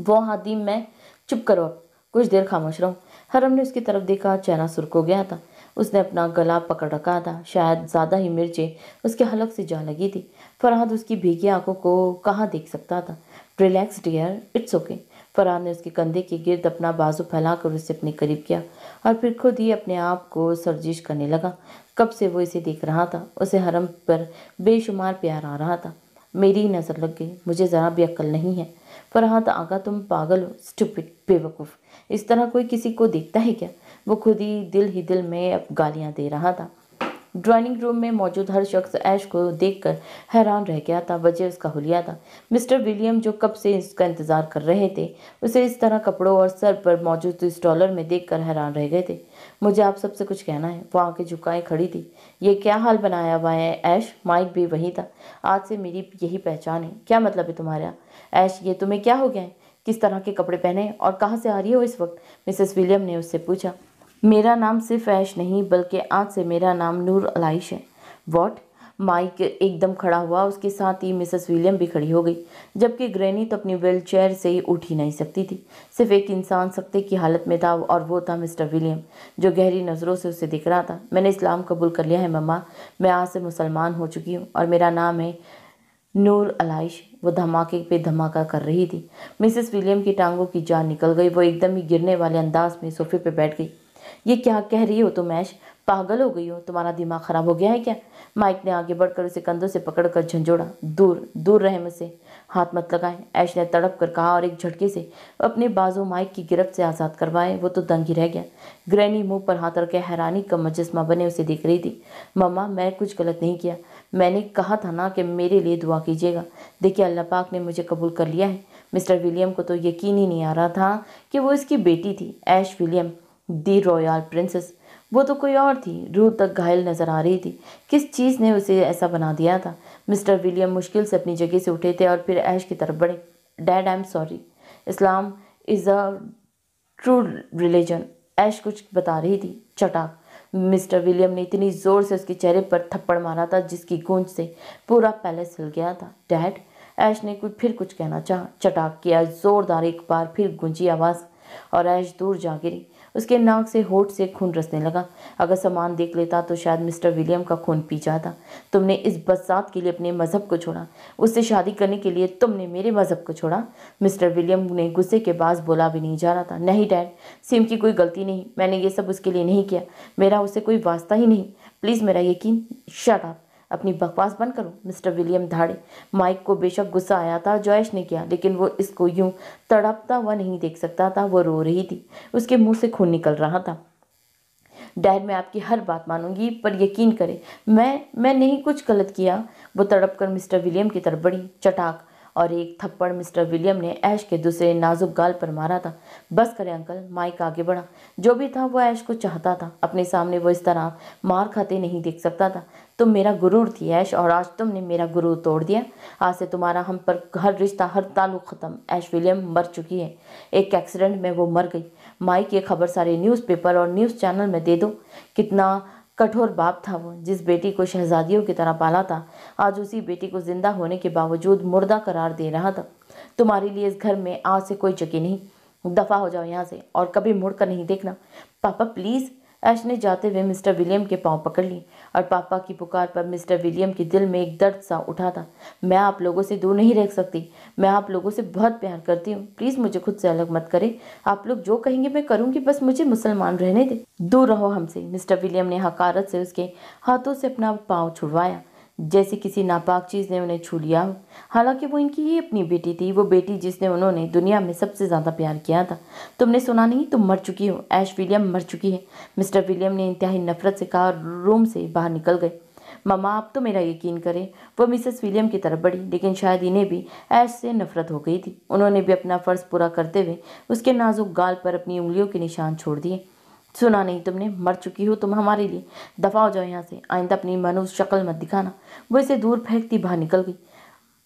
वो हादी मैं चुप करो, अब कुछ देर खामोश रहो। हरम ने उसकी तरफ देखा, चेहरा सुर्ख हो गया था। उसने अपना गला पकड़ रखा था, शायद ज़्यादा ही मिर्चें उसके हलक से जा लगी थी। फरहाद उसकी भीगी आंखों को कहाँ देख सकता था। Relax dear, it's okay. Farhad ने उसके कंधे के गिर्द अपना बाजू फैलाकर उसे अपने करीब किया और फिर खुद ही अपने आप को सर्जिश करने लगा। कब से वो इसे देख रहा था। उसे हरम पर बेशुमार प्यार आ रहा था। मेरी नज़र लग गई, मुझे ज़रा भी अक्ल नहीं है। फरहाद आगा, तुम पागल हो, स्टूपिड, बेवकूफ़। इस तरह कोई किसी को देखता है क्या। वो खुद ही दिल में अब गालियाँ दे रहा था। ड्राइंग रूम में मौजूद हर शख्स ऐश को देखकर हैरान रह गया था। वजह उसका हुलिया था। मिस्टर विलियम, जो कब से इसका इंतजार कर रहे थे, उसे इस तरह कपड़ों और सर पर मौजूद इस डॉलर में देखकर हैरान रह गए थे। मुझे आप सबसे कुछ कहना है। वो आंखें झुकाए खड़ी थी। ये क्या हाल बनाया हुआ है ऐश। माइक भी वही था। आज से मेरी यही पहचान है। क्या मतलब है तुम्हारा ऐश, ये तुम्हें क्या हो गया है। किस तरह के कपड़े पहने और कहाँ से आ रही हो इस वक्त। मिसेस विलियम ने उससे पूछा। मेरा नाम सिर्फ ऐश नहीं बल्कि आज से मेरा नाम नूर अलाइश है। वॉट। माइक एकदम खड़ा हुआ, उसके साथ ही मिसेस विलियम भी खड़ी हो गई, जबकि ग्रैनी तो अपनी व्हील चेयर से ही उठ ही नहीं सकती थी। सिर्फ एक इंसान सकते की हालत में था और वो था मिस्टर विलियम, जो गहरी नज़रों से उसे दिख रहा था। मैंने इस्लाम कबूल कर लिया है मम्मा, मैं आज से मुसलमान हो चुकी हूँ और मेरा नाम है नूर अलाइश। वो धमाके पे धमाका कर रही थी। मिसेस विलियम की टांगों की जान निकल गई। वो एकदम ही गिरने वाले अंदाज में सोफे पे बैठ गई। ये क्या कह रही हो तुम ऐश, पागल हो गई हो, तुम्हारा दिमाग खराब हो गया है क्या। माइक ने आगे बढ़कर उसे कंधों से पकड़कर झंझोड़ा। दूर दूर रहे मुझसे, हाथ मत लगाए, ऐश ने तड़प कर कहा और एक झटके से अपने बाजू माइक की गिरफ्त से आज़ाद करवाए। वो तो दंग ही रह गया। ग्रैनी मुंह पर हाथ रखे हैरानी का मुजस्मा बने उसे देख रही थी। मम्मा, मैं कुछ गलत नहीं किया। मैंने कहा था ना कि मेरे लिए दुआ कीजिएगा। देखिए, अल्लाह पाक ने मुझे कबूल कर लिया है। मिस्टर विलियम को तो यकीन ही नहीं आ रहा था कि वो इसकी बेटी थी, ऐश विलियम, दी रॉयल प्रिंसेस। वो तो कोई और थी। रूह तक घायल नजर आ रही थी। किस चीज़ ने उसे ऐसा बना दिया था। मिस्टर विलियम मुश्किल से अपनी जगह से उठे थे और फिर ऐश की तरफ बढ़े। Dad, I am sorry. Islam is a true religion. Aish कुछ बता रही थी। चटाक। मिस्टर विलियम ने इतनी ज़ोर से उसके चेहरे पर थप्पड़ मारा था जिसकी गूंज से पूरा पैलेस हिल गया था। डैड। ऐश ने फिर कुछ कहना चाहा। चटाक किया जोरदार, एक बार फिर गूंजी आवाज़ और ऐश दूर जा गिरी। उसके नाक से होठ से खून रसने लगा। अगर सामान देख लेता तो शायद मिस्टर विलियम का खून पी जाता। तुमने इस बरसात के लिए अपने मज़हब को छोड़ा, उससे शादी करने के लिए तुमने मेरे मज़हब को छोड़ा। मिस्टर विलियम ने गुस्से के पास बोला भी नहीं जा रहा था। नहीं डैड, सिम की कोई गलती नहीं, मैंने ये सब उसके लिए नहीं किया, मेरा उससे कोई वास्ता ही नहीं। प्लीज़ मेरा यकीन। शट अप, अपनी बकवास बंद करो। Mister William धाड़े। माइक को बेशक गुस्सा आया था जो ऐश ने किया, लेकिन वो इसको यूं तड़पता हुआ नहीं देख सकता था। वो रो रही थी, उसके मुंह से खून निकल रहा था। डैड, मैं आपकी हर बात मानूंगी, पर यकीन करें मैं नहीं कुछ गलत किया। वो तड़प कर मिस्टर विलियम की तरफ बढ़ी। चटाक और एक थप्पड़ मिस्टर विलियम ने ऐश के दूसरे नाजुक गाल पर मारा था। बस करें अंकल। माइक आगे बढ़ा। जो भी था वो ऐश को चाहता था। अपने सामने वो इस तरह मार खाते नहीं देख सकता था। तुम मेरा गुरूर थी ऐश, और आज तुमने मेरा गुरूर तोड़ दिया। आज से तुम्हारा हम पर हर रिश्ता, हर ताल्लुक ख़त्म। ऐश विलियम मर चुकी है, एक एक्सीडेंट में वो मर गई। माइक, ये खबर सारे न्यूज़पेपर और न्यूज़ चैनल में दे दो। कितना कठोर बाप था वो, जिस बेटी को शहजादियों की तरह पाला था, आज उसी बेटी को जिंदा होने के बावजूद मुर्दा करार दे रहा था। तुम्हारे लिए इस घर में आज से कोई जगह नहीं। दफ़ा हो जाओ यहाँ से और कभी मुड़कर नहीं देखना। पापा प्लीज़। ऐश ने जाते हुए मिस्टर विलियम के पांव पकड़ लिए और पापा की पुकार पर मिस्टर विलियम के दिल में एक दर्द सा उठा था। मैं आप लोगों से दूर नहीं रह सकती। मैं आप लोगों से बहुत प्यार करती हूँ। प्लीज़ मुझे खुद से अलग मत करें। आप लोग जो कहेंगे मैं करूँगी, बस मुझे मुसलमान रहने दें। दूर रहो हमसे। मिस्टर विलियम ने हकारत से उसके हाथों से अपना पाँव छुड़वाया, जैसे किसी नापाक चीज़ ने उन्हें छू लिया हो। हालांकि वो इनकी ही अपनी बेटी थी, वो बेटी जिसने उन्होंने दुनिया में सबसे ज़्यादा प्यार किया था। तुमने सुना नहीं, तुम मर चुकी हो। ऐश विलियम मर चुकी है। मिस्टर विलियम ने इंतहाई नफरत से कहा और रूम से बाहर निकल गए। मम्मा, आप तो मेरा यकीन करें। वो मिसेस विलियम की तरफ बढ़ी, लेकिन शायद इन्हें भी ऐश से नफरत हो गई थी। उन्होंने भी अपना फ़र्ज़ पूरा करते हुए उसके नाजुक गाल पर अपनी उंगलियों के निशान छोड़ दिए। सुना नहीं तुमने, मर चुकी हो तुम हमारे लिए। दफा हो जाओ यहाँ से, आइंदा अपनी मनुष्य शक्ल मत दिखाना। वो इसे दूर फेंकती बाहर निकल गई।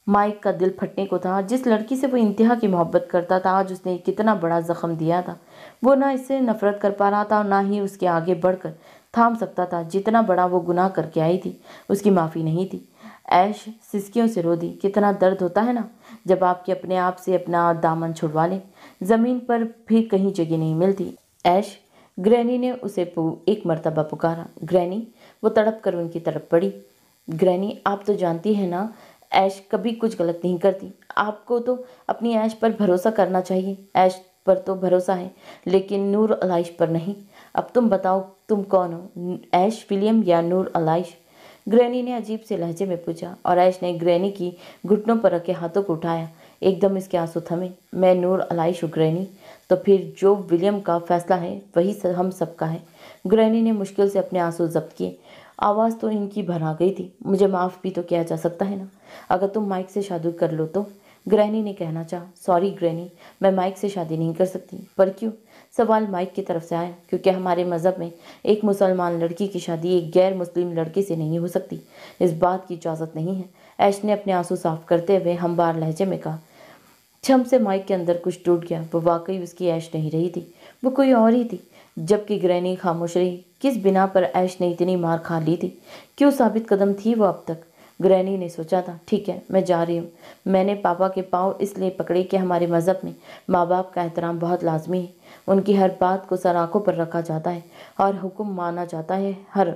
माइक का दिल फटने को था। जिस लड़की से वो इंतहा की मोहब्बत करता था, आज उसने कितना बड़ा जख्म दिया था। वो ना इससे नफरत कर पा रहा था और ना ही उसके आगे बढ़कर थाम सकता था। जितना बड़ा वो गुनाह करके आई थी, उसकी माफ़ी नहीं थी। ऐश सिसकियों से रो दी। कितना दर्द होता है ना जब आपके अपने आप से अपना दामन छुड़वा लें। ज़मीन पर भी कहीं जगह नहीं मिलती। ऐश, ग्रैनी ने उसे एक मर्तबा पुकारा। ग्रैनी, वो तड़प कर उनकी तरफ पड़ी। ग्रैनी, आप तो जानती हैं ना, ऐश कभी कुछ गलत नहीं करती। आपको तो अपनी ऐश पर भरोसा करना चाहिए। ऐश पर तो भरोसा है, लेकिन नूर अलाइश पर नहीं। अब तुम बताओ, तुम कौन हो, ऐश विलियम या नूर अलाइश? ग्रैनी ने अजीब से लहजे में पूछा, और ऐश ने ग्रैनी की घुटनों पर रखे हाथों को उठाया। एकदम इसके आंसू थमे। मैं नूर अलाइश हूँ ग्रैनी। तो फिर जो विलियम का फैसला है वही हम सबका है। ग्रैनी ने मुश्किल से अपने आंसू जब्त किए। आवाज़ तो इनकी भर आ गई थी। मुझे माफ़ भी तो किया जा सकता है ना, अगर तुम माइक से शादी कर लो तो। ग्रैनी ने कहना चाहा। सॉरी ग्रैनी, मैं माइक से शादी नहीं कर सकती। पर क्यों? सवाल माइक की तरफ से आया। क्योंकि हमारे मज़हब में एक मुसलमान लड़की की शादी एक गैर मुस्लिम लड़के से नहीं हो सकती। इस बात की इजाज़त नहीं है। ऐश ने अपने आंसू साफ करते हुए हमबार लहजे में कहा। छम से माइक के अंदर कुछ टूट गया। वो वाकई उसकी ऐश नहीं रही थी, वो कोई और ही थी। जबकि ग्रैनी खामोश रही। किस बिना पर ऐश ने इतनी मार खा ली थी? क्यों साबित कदम थी वो अब तक? ग्रैनी ने सोचा था, ठीक है, मैं जा रही हूँ। मैंने पापा के पाँव इसलिए पकड़े कि हमारे मज़हब में माँ बाप का एहतराम बहुत लाजमी है। उनकी हर बात को सर आँखों पर रखा जाता है और हुक्म माना जाता है, हर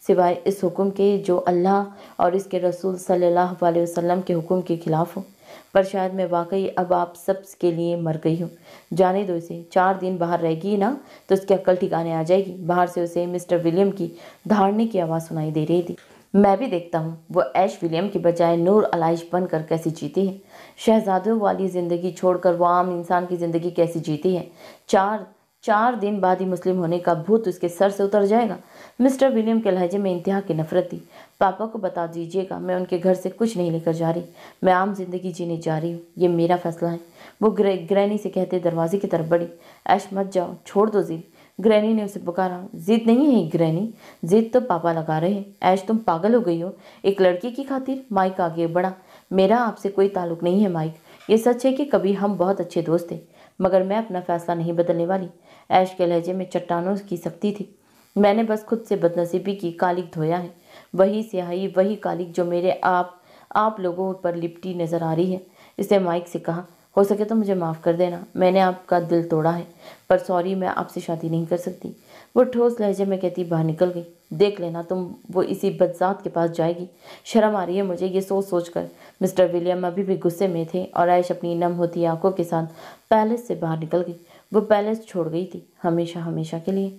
सिवाय इस हुक्म के जो अल्लाह और इसके रसूल सल्लल्लाहु अलैहि वसल्लम के हुक्म के खिलाफ हो। पर शायद मैं वाकई अब आप सब के लिए मर गई हूँ। जाने दो इसे। 4 दिन बाहर रहेगी ना तो उसकी अक्ल ठिकाने आ जाएगी। बाहर से उसे मिस्टर विलियम की धाड़ने की आवाज़ सुनाई दे रही थी। मैं भी देखता हूँ वो ऐश विलियम की बजाय नूर अलाइश बनकर कैसी जीती है। शहजादों वाली ज़िंदगी छोड़कर वो आम इंसान की ज़िंदगी कैसी जीती है। 4 दिन बाद ही मुस्लिम होने का भूत उसके सर से उतर जाएगा। मिस्टर विलियम के लहजे में इंतहा की नफरत थी। पापा को बता दीजिएगा, मैं उनके घर से कुछ नहीं लेकर जा रही। मैं आम जिंदगी जीने जा रही हूँ। ये मेरा फैसला है। वो ग्रैनी से कहते दरवाजे की तरफ बढ़ी। ऐश मत जाओ, छोड़ दो जिद। ग्रैनी ने उसे पुकारा। जिद नहीं है ग्रैनी, जिद तो पापा लगा रहे हैं। ऐश, तुम पागल हो गई हो एक लड़की की खातिर? माइक आगे बढ़ा। मेरा आपसे कोई ताल्लुक नहीं है माइक। ये सच है कि कभी हम बहुत अच्छे दोस्त थे, मगर मैं अपना फैसला नहीं बदलने वाली। ऐश के लहजे में चट्टानों की सख्ती थी। मैंने बस खुद से बदनसीबी की कालिक धोया है। वही स्याही, वही कालिक जो मेरे आप लोगों पर लिपटी नजर आ रही है। इसने माइक से कहा। हो सके तो मुझे माफ़ कर देना, मैंने आपका दिल तोड़ा है, पर सॉरी, मैं आपसे शादी नहीं कर सकती। वो ठोस लहजे में कहती बाहर निकल गई। देख लेना तुम, वो इसी बदजात के पास जाएगी। शर्म आ रही है मुझे ये सोच सोच कर। मिस्टर विलियम अभी भी गुस्से में थे और ऐश अपनी नम होती आंखों के साथ पैलेस से बाहर निकल गई। वो पैलेस छोड़ गई थी, हमेशा हमेशा के लिए।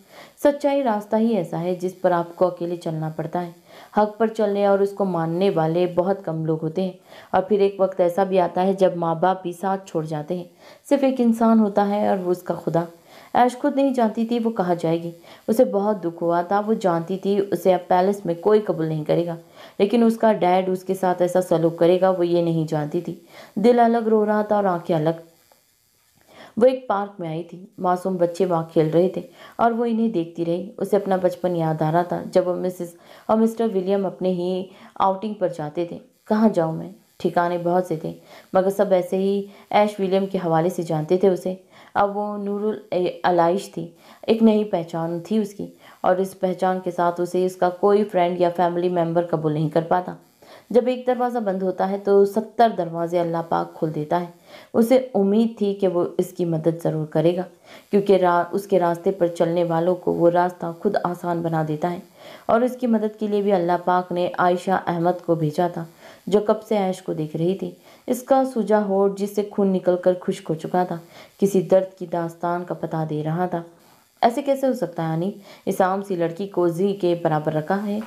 सच्चाई रास्ता ही ऐसा है जिस पर आपको अकेले चलना पड़ता है। हक पर चलने और उसको मानने वाले बहुत कम लोग होते हैं। और फिर एक वक्त ऐसा भी आता है जब माँ बाप भी साथ छोड़ जाते हैं। सिर्फ एक इंसान होता है और वो उसका खुदा। ऐश खुद नहीं जानती थी वो कहाँ जाएगी। उसे बहुत दुख हुआ था। वो जानती थी उसे अब पैलेस में कोई कबूल नहीं करेगा, लेकिन उसका डैड उसके साथ ऐसा सलूक करेगा वो ये नहीं जानती थी। दिल अलग रो रहा था और आंखें अलग। वो एक पार्क में आई थी। मासूम बच्चे वहाँ खेल रहे थे और वो इन्हें देखती रही। उसे अपना बचपन याद आ रहा था जब वो मिसेस और मिस्टर विलियम अपने ही आउटिंग पर जाते थे। कहाँ जाऊँ मैं? ठिकाने बहुत से थे, मगर सब ऐसे ही ऐश विलियम के हवाले से जानते थे उसे। अब वो नूरुल अलाइश थी। एक नई पहचान थी उसकी, और इस पहचान के साथ उसे इसका कोई फ्रेंड या फैमिली मेम्बर कबूल नहीं कर पाता। जब एक दरवाज़ा बंद होता है तो 70 दरवाजे अल्लाह पाक खोल देता है। उसे उम्मीद थी कि वो इसकी मदद ज़रूर करेगा, क्योंकि उसके रास्ते पर चलने वालों को वो रास्ता खुद आसान बना देता है। और इसकी मदद के लिए भी अल्लाह पाक ने आयशा अहमद को भेजा था, जो कब से ऐश को देख रही थी। इसका सूजा होठ जिससे खून निकलकर खुश्क हो चुका था, किसी दर्द की दास्तान का पता दे रहा था। ऐसे कैसे हो सकता है यानी? इस आम सी लड़की को जी के बराबर रखा है।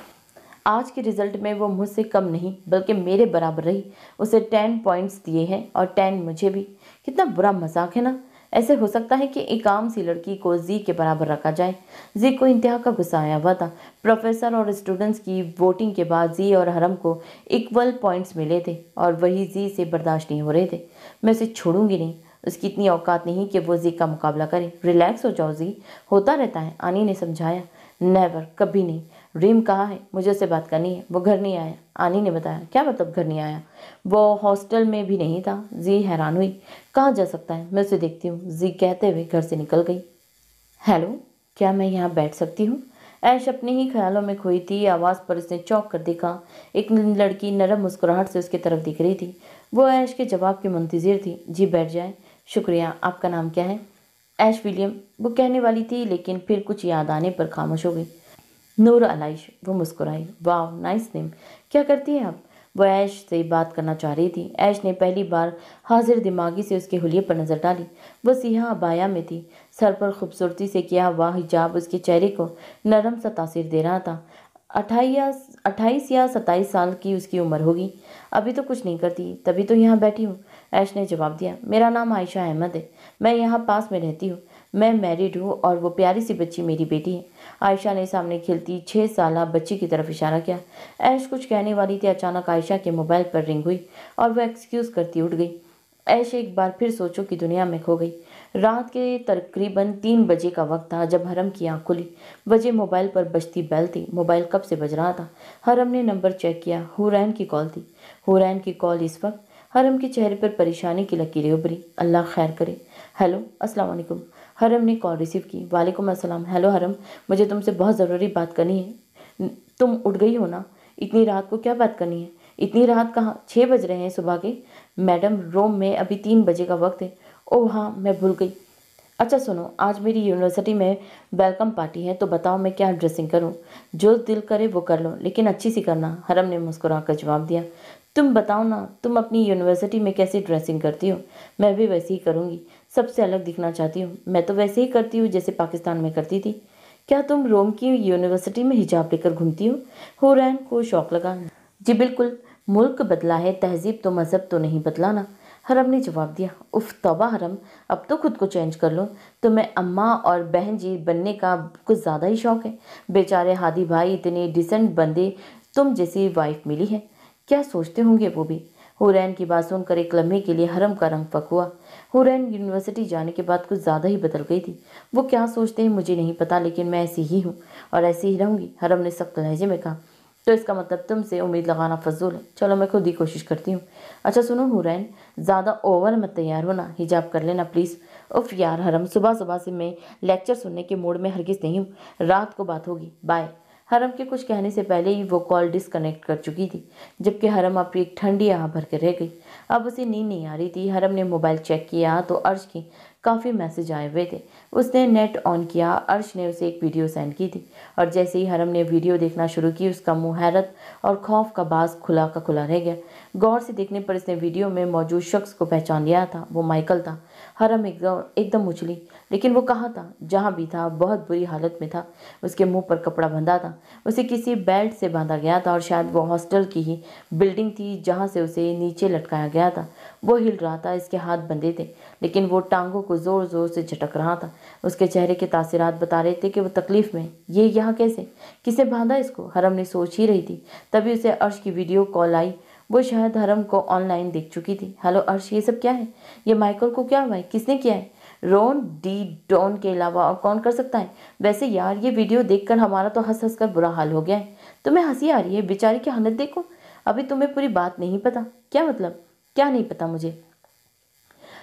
आज के रिजल्ट में वो मुझसे कम नहीं बल्कि मेरे बराबर रही। उसे 10 पॉइंट्स दिए हैं और 10 मुझे भी। कितना बुरा मजाक है ना। ऐसे हो सकता है कि एक आम सी लड़की को जी के बराबर रखा जाए? जी को इंतहा का गुस्सा आया हुआ था। प्रोफेसर और स्टूडेंट्स की वोटिंग के बाद जी और हरम को इक्वल पॉइंट्स मिले थे और वही जी से बर्दाश्त नहीं हो रहे थे। मैं उसे छोड़ूंगी नहीं। उसकी इतनी औकात नहीं कि वो जी का मुकाबला करे। रिलैक्स हो जाओ जी, होता रहता है, आनी ने समझाया। नेवर, कभी नहीं। रीम कहाँ है? मुझे उससे बात करनी है। वो घर नहीं आया, आनी ने बताया। क्या मतलब घर नहीं आया? वो हॉस्टल में भी नहीं था। जी हैरान हुई। कहाँ जा सकता है? मैं उसे देखती हूँ, जी कहते हुए घर से निकल गई। हेलो, क्या मैं यहाँ बैठ सकती हूँ? ऐश अपने ही ख्यालों में खोई थी। आवाज़ पर उसने चौंक कर देखा। एक लड़की नरम मुस्कुराहट से उसकी तरफ दिख रही थी। वो ऐश के जवाब की मुंतजिर थी। जी बैठ जाए। शुक्रिया। आपका नाम क्या है? ऐश विलियम, वो कहने वाली थी लेकिन फिर कुछ याद आने पर खामोश हो गई। नूर अलाइश, वो मुस्कुराई। वाह नाइस नेम। क्या करती है आप? वो ऐश से बात करना चाह रही थी। ऐश ने पहली बार हाजिर दिमागी से उसके हुलिये पर नजर डाली। वो सियाह अबाया में थी। सर पर खूबसूरती से किया हुआ हिजाब उसके चेहरे को नरम सा तासीर दे रहा था। 28 या 27 साल की उसकी उम्र होगी। अभी तो कुछ नहीं करती, तभी तो यहाँ बैठी हूँ। ऐश ने जवाब दिया। मेरा नाम आयशा अहमद है, मैं यहाँ पास में रहती हूँ। मैं मैरिड हूँ और वो प्यारी सी बच्ची मेरी बेटी है। आयशा ने सामने खिलती 6 साला बच्ची की तरफ इशारा किया। ऐश कुछ कहने वाली थी, अचानक आयशा के मोबाइल पर रिंग हुई और वह एक्सक्यूज़ करती उठ गई। ऐश एक बार फिर सोचों की दुनिया में खो गई। रात के तकरीबन 3 बजे का वक्त था जब हरम की आंख खुली। बजे मोबाइल पर बजती बेल थी। मोबाइल कब से बज रहा था? हरम ने नंबर चेक किया। हुरैन की कॉल थी। हुरैन की कॉल इस वक्त? हरम के चेहरे पर परेशानी की लकीरें उभरी। अल्लाह खैर करे। हेलो, अस्सलाम वालेकुम। हरम ने कॉल रिसीव की। वालेकुम अस्सलाम। हेलो हरम, मुझे तुमसे बहुत ज़रूरी बात करनी है। तुम उठ गई हो ना? इतनी रात को क्या बात करनी है? इतनी रात कहाँ? 6 बज रहे हैं सुबह के। मैडम, रोम में अभी 3 बजे का वक्त है। ओह हाँ, मैं भूल गई। अच्छा सुनो, आज मेरी यूनिवर्सिटी में वेलकम पार्टी है, तो बताओ मैं क्या ड्रेसिंग करूं? जो दिल करे वो कर लो, लेकिन अच्छी सी करना। हरम ने मुस्कुराकर जवाब दिया। तुम बताओ ना, तुम अपनी यूनिवर्सिटी में कैसी ड्रेसिंग करती हो? मैं भी वैसे ही करूँगी। सबसे अलग दिखना चाहती हूँ। मैं तो वैसे ही करती हूँ जैसे पाकिस्तान में करती थी। क्या तुम रोम की यूनिवर्सिटी में हिजाब लेकर घूमती हो? हुरैन को शौक लगा। जी बिल्कुल। मुल्क बदला है, तहजीब तो मज़हब तो नहीं बदला ना। हरम ने जवाब दिया। उफ तौबा हरम, अब तो खुद को चेंज कर लो। तुम्हें अम्मा और बहन जी बनने का कुछ ज़्यादा ही शौक है। बेचारे हादी भाई इतने डिसेंट बंदे तुम जैसी वाइफ मिली है। क्या सोचते होंगे वो भी? हुरैन की बात सुनकर एक लम्हे के लिए हरम का रंग फक हुआ। हुरैन यूनिवर्सिटी जाने के बाद कुछ ज़्यादा ही बदल गई थी। वो क्या सोचते हैं मुझे नहीं पता, लेकिन मैं ऐसी ही हूँ और ऐसी ही रहूँगी। हरम ने सख्त लहजे में कहा। तो इसका मतलब तुमसे उम्मीद लगाना फजूल है। चलो मैं खुद ही कोशिश करती हूँ। अच्छा सुनो हुरैन, ज़्यादा ओवर मत तैयार होना, हिजाब कर लेना प्लीज़। उफ यार हरम, सुबह सुबह से मैं लेक्चर सुनने के मूड में हरगिज़ नहीं हूँ। रात को बात होगी, बाय। हरम के कुछ कहने से पहले ही वो कॉल डिस्कनेक्ट कर चुकी थी, जबकि हरम अपनी एक ठंडी आह भर के रह गई। अब उसे नींद नहीं आ रही थी। हरम ने मोबाइल चेक किया तो अर्श की काफ़ी मैसेज आए हुए थे। उसने नेट ऑन किया। अर्श ने उसे एक वीडियो सेंड की थी और जैसे ही हरम ने वीडियो देखना शुरू की, उसका मुंह हैरत और खौफ का बाज खुला का खुला रह गया। गौर से देखने पर इसने वीडियो में मौजूद शख्स को पहचान लिया था। वो माइकल था। हरम एकदम उछली, लेकिन वो कहाँ था? जहाँ भी था बहुत बुरी हालत में था। उसके मुंह पर कपड़ा बंधा था। उसे किसी बेल्ट से बांधा गया था और शायद वो हॉस्टल की ही बिल्डिंग थी जहाँ से उसे नीचे लटकाया गया था। वो हिल रहा था। इसके हाथ बंधे थे, लेकिन वो टांगों को जोर जोर से झटक रहा था। उसके चेहरे के तासीरात बता रहे थे कि वो तकलीफ में। ये यहाँ कैसे? किसे बांधा इसको? हरम ने सोच ही रही थी, तभी उसे अर्श की वीडियो कॉल आई। वो शायद हरम को ऑनलाइन देख चुकी थी। हेलो अर्श, ये सब क्या है? ये माइकल को क्या हुआ है? किसने किया है? रोन डी डॉन के अलावा और कौन कर सकता है? वैसे यार, ये वीडियो देखकर हमारा तो हंस हंस कर बुरा हाल हो गया है। तुम्हें हंसी आ रही है? बेचारी की हालत देखो। अभी तुम्हें पूरी बात नहीं पता? क्या मतलब? क्या नहीं पता मुझे?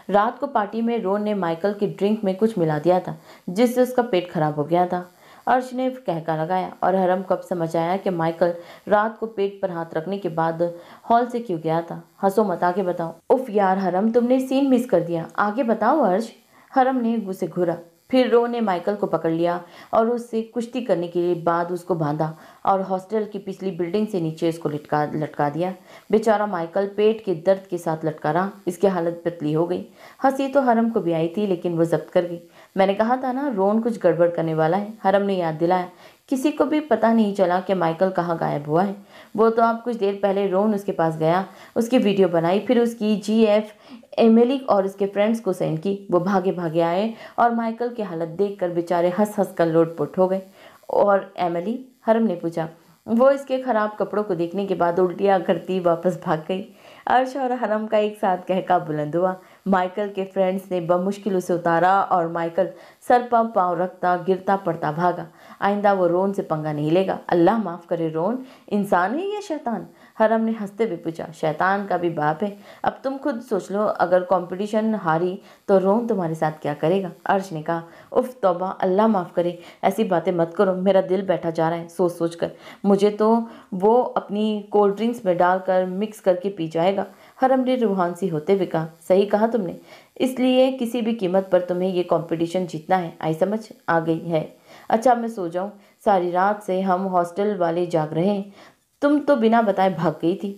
रात को पार्टी में रोन ने माइकल की ड्रिंक में कुछ मिला दिया था, जिससे उसका पेट खराब हो गया था। अर्श ने कहका लगाया और हरम को अब समझ आया कि माइकल रात को पेट पर हाथ रखने के बाद हॉल से क्यों गया था। हंसो मत, आगे बताओ। उफ यार हरम, तुमने सीन मिस कर दिया। आगे बताओ अर्श। हरम ने उसे घूरा। फिर रो ने माइकल को पकड़ लिया और उससे कुश्ती करने के बाद उसको बांधा और हॉस्टल की पिछली बिल्डिंग से नीचे उसको लटका दिया। बेचारा माइकल पेट के दर्द के साथ लटका रहा। इसकी हालत पतली हो गई। हंसी तो हरम को भी आई थी, लेकिन वो जब्त कर गई। मैंने कहा था ना, रोन कुछ गड़बड़ करने वाला है। हरम ने याद दिलाया। किसी को भी पता नहीं चला कि माइकल कहाँ गायब हुआ है। वो तो अब कुछ देर पहले रोन उसके पास गया, उसकी वीडियो बनाई, फिर उसकी GF एमिली और उसके फ्रेंड्स को सेंड की। वो भागे भागे आए और माइकल की हालत देखकर बेचारे हंस हंस कर लोटपोट हो गए। और एमिली? हरम ने पूछा। वो इसके खराब कपड़ों को देखने के बाद उल्टियाँ करती वापस भाग गई। अर्श और हरम का एक साथ कहका बुलंद हुआ। माइकल के फ्रेंड्स ने बमुश्किल उसे उतारा और माइकल सर पर पाँव रखता गिरता पड़ता भागा। आइंदा वो रोन से पंगा नहीं लेगा। अल्लाह माफ़ करे, रोन इंसान है या शैतान? हरम ने हंसते हुए पूछा। शैतान का भी बाप है। अब तुम खुद सोच लो, अगर कंपटीशन हारी तो रोन तुम्हारे साथ क्या करेगा? अर्श ने कहा। उफ तौबा, अल्लाह माफ़ करे, ऐसी बातें मत करो, मेरा दिल बैठा जा रहा है सोच सोच कर। मुझे तो वो अपनी कोल्ड ड्रिंक्स में डालकर मिक्स करके पी जाएगा। हरम ने रूहान सी होते हुए कहा। सही कहा तुमने, इसलिए किसी भी कीमत पर तुम्हें ये कंपटीशन जीतना है। आई समझ आ गई है। अच्छा मैं सो जाऊं, सारी रात से हम हॉस्टल वाले जाग रहे हैं। तुम तो बिना बताए भाग गई थी।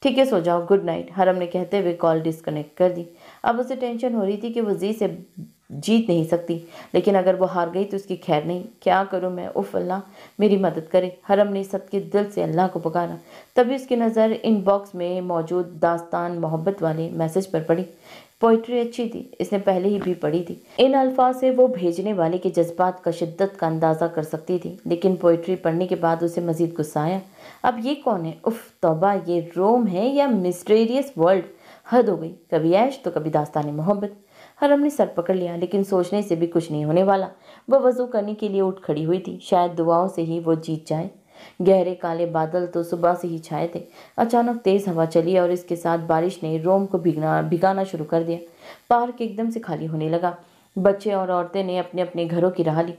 ठीक है, सो जाओ, गुड नाइट, हरम ने कहते हुए कॉल डिस्कनेक्ट कर दी। अब उसे टेंशन हो रही थी कि वो जी से जीत नहीं सकती, लेकिन अगर वो हार गई तो उसकी खैर नहीं। क्या करूं मैं? उफ अल्लाह मेरी मदद करे। हरम ने सद के दिल से अल्लाह को पुकारा। तभी उसकी नज़र इनबॉक्स में मौजूद दास्तान मोहब्बत वाले मैसेज पर पड़ी। पोइट्री अच्छी थी, इसने पहले ही भी पढ़ी थी। इन अल्फाज से वो भेजने वाले के जज्बात का शिद्दत का अंदाज़ा कर सकती थी, लेकिन पोइट्री पढ़ने के बाद उसे मजीद गुस्सा आया। अब ये कौन है? उफ तौबा, ये रोम है या मिस्टीरियस वर्ल्ड? हद हो गई, कभी ऐश तो कभी दास्तान मोहब्बत। हरम ने सर पकड़ लिया, लेकिन सोचने से भी कुछ नहीं होने वाला। वह वजू करने के लिए उठ खड़ी हुई थी, शायद दुआओं से ही वो जीत जाए। गहरे काले बादल तो सुबह से ही छाए थे। अचानक तेज हवा चली और इसके साथ बारिश ने रोम को भिगाना शुरू कर दिया। पार्क एकदम से खाली होने लगा। बच्चे और औरतें ने अपने अपने घरों की राह ली।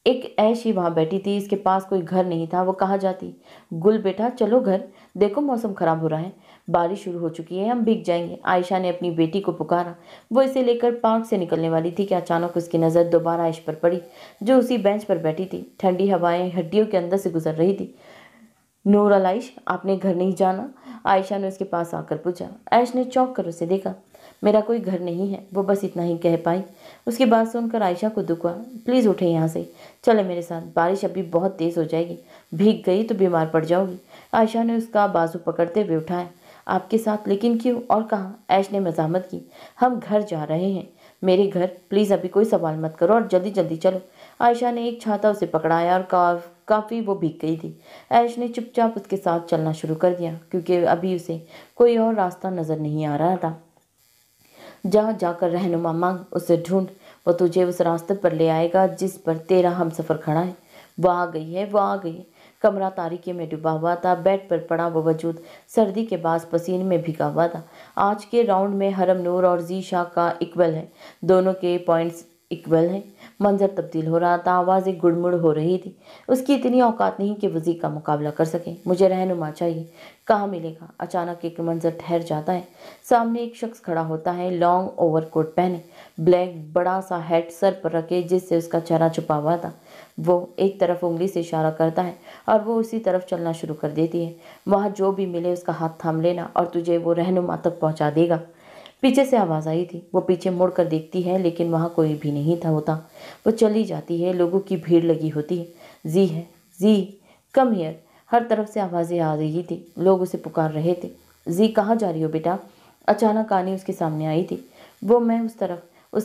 एक ऐश ही वहाँ बैठी थी, इसके पास कोई घर नहीं था। वो कहाँ जाती? गुल बेटा चलो घर, देखो मौसम खराब हो रहा है, बारिश शुरू हो चुकी है, हम भीग जाएंगे। आयशा ने अपनी बेटी को पुकारा। वो इसे लेकर पार्क से निकलने वाली थी कि अचानक उसकी नज़र दोबारा आयश पर पड़ी, जो उसी बेंच पर बैठी थी। ठंडी हवाएं हड्डियों के अंदर से गुजर रही थी। नूर अलाइश, आपने घर नहीं जाना? आयशा ने उसके पास आकर पूछा। ऐश ने चौंक कर उसे देखा। मेरा कोई घर नहीं है, वो बस इतना ही कह पाई। उसकी बात सुनकर आयशा को दुख हुआ। प्लीज़ उठे यहाँ से, चले मेरे साथ, बारिश अभी बहुत तेज़ हो जाएगी, भीग गई तो बीमार पड़ जाओगी। आयशा ने उसका बाजू पकड़ते हुए उठाया। आपके साथ? लेकिन क्यों और कहाँ? ऐश ने मजामत की। हम घर जा रहे हैं, मेरे घर, प्लीज़ अभी कोई सवाल मत करो और जल्दी जल्दी चलो। आयशा ने एक छाता उसे पकड़ाया और काफ़ी वो भीग गई थी। ऐश ने चुपचाप उसके साथ चलना शुरू कर दिया, क्योंकि अभी उसे कोई और रास्ता नज़र नहीं आ रहा था। जहाँ जाकर रहनुमा मांग, उसे ढूंढ, वो तुझे उस रास्ते पर ले आएगा जिस पर तेरा हम सफ़र खड़ा है। वो आ गई है, वो आ गई है। कमरा तारीकी में डूबा हुआ था। बेड पर पड़ा वो वजूद सर्दी के बाद पसीने में भीगा हुआ था। आज के राउंड में हरम नूर और जीशा का इक्वल है, दोनों के पॉइंट्स इक्वल हैं। मंजर तब्दील हो रहा था, आवाज़ें गुड़मुड़ हो रही थी। उसकी इतनी औकात नहीं कि वज़ी का मुकाबला कर सके। मुझे रहनुमा चाहिए, कहाँ मिलेगा? अचानक एक मंजर ठहर जाता है। सामने एक शख्स खड़ा होता है, लॉन्ग ओवरकोट पहने, ब्लैक बड़ा सा हैट सर पर रखे जिससे उसका चेहरा छुपा हुआ था। वो एक तरफ उंगली से इशारा करता है और वो उसी तरफ चलना शुरू कर देती है। वहाँ जो भी मिले उसका हाथ थाम लेना और तुझे वो रहनुमा तक पहुँचा देगा। पीछे से आवाज़ आई थी। वो पीछे मुड़कर देखती है, लेकिन वहाँ कोई भी नहीं था होता। वो चली जाती है, लोगों की भीड़ लगी होती है। जी है, जी, कम हियर। हर तरफ से आवाज़ें आ रही थी, लोग उसे पुकार रहे थे। जी, कहाँ जा रही हो बेटा? अचानक आनी उसके सामने आई थी। वो मैं उस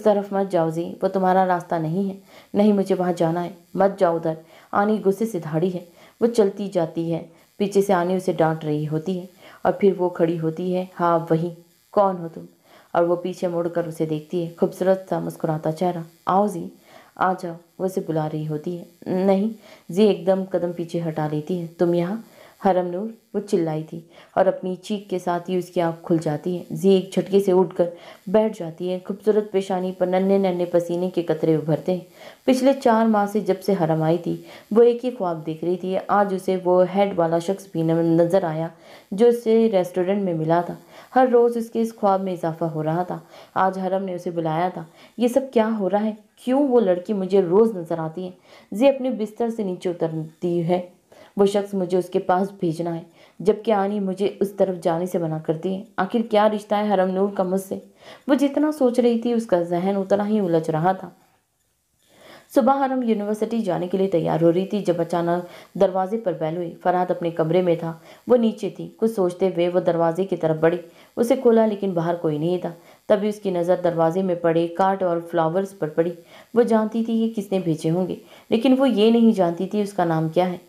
तरफ मत जाओ जी, वो तुम्हारा रास्ता नहीं है। नहीं, मुझे वहाँ जाना है, मत जाओ उधर। आनी गुस्से से धाड़ी है। वो चलती जाती है, पीछे से आनी उसे डांट रही होती है और फिर वो खड़ी होती है। हाँ वही, कौन हो तुम? और वो पीछे मुड़कर उसे देखती है, खूबसूरत सा मुस्कुराता चेहरा। आओ जी, आ जाओ, वो उसे बुला रही होती है। नहीं, जी एकदम कदम पीछे हटा लेती है। तुम यहाँ? हरम नूर, वो चिल्लाई थी और अपनी चीख के साथ ही उसकी आँख खुल जाती है। जी एक झटके से उठकर बैठ जाती है। खूबसूरत पेशानी पर नन्हे नन्हे पसीने के कतरे उभरते हैं। पिछले 4 माह से जब से हरम आई थी, वो एक ही ख्वाब देख रही थी। आज उसे वो हेड वाला शख्स भी नजर आया जो उसे रेस्टोरेंट में मिला था। हर रोज़ उसके इस ख्वाब में इजाफा हो रहा था। आज हरम ने उसे बुलाया था। ये सब क्या हो रहा है? क्यों वो लड़की मुझे रोज़ नजर आती है? जी अपने बिस्तर से नीचे उतरती है। वो शख्स मुझे उसके पास भेजना है, जबकि आनी मुझे उस तरफ जाने से मना करती है। आखिर क्या रिश्ता है हरम नूर का मुझसे? वो जितना सोच रही थी उसका जहन उतना ही उलझ रहा था। सुबह हरम यूनिवर्सिटी जाने के लिए तैयार हो रही थी जब अचानक दरवाजे पर बेल हुई। फरहाद अपने कमरे में था, वो नीचे थी। कुछ सोचते हुए वो दरवाजे की तरफ बढ़ी। उसे खोला, लेकिन बाहर कोई नहीं था। तभी उसकी नज़र दरवाजे में पड़े कार्ड और फ्लावर्स पर पड़ी। वो जानती थी कि किसने भेजे होंगे, लेकिन वो ये नहीं जानती थी उसका नाम क्या है।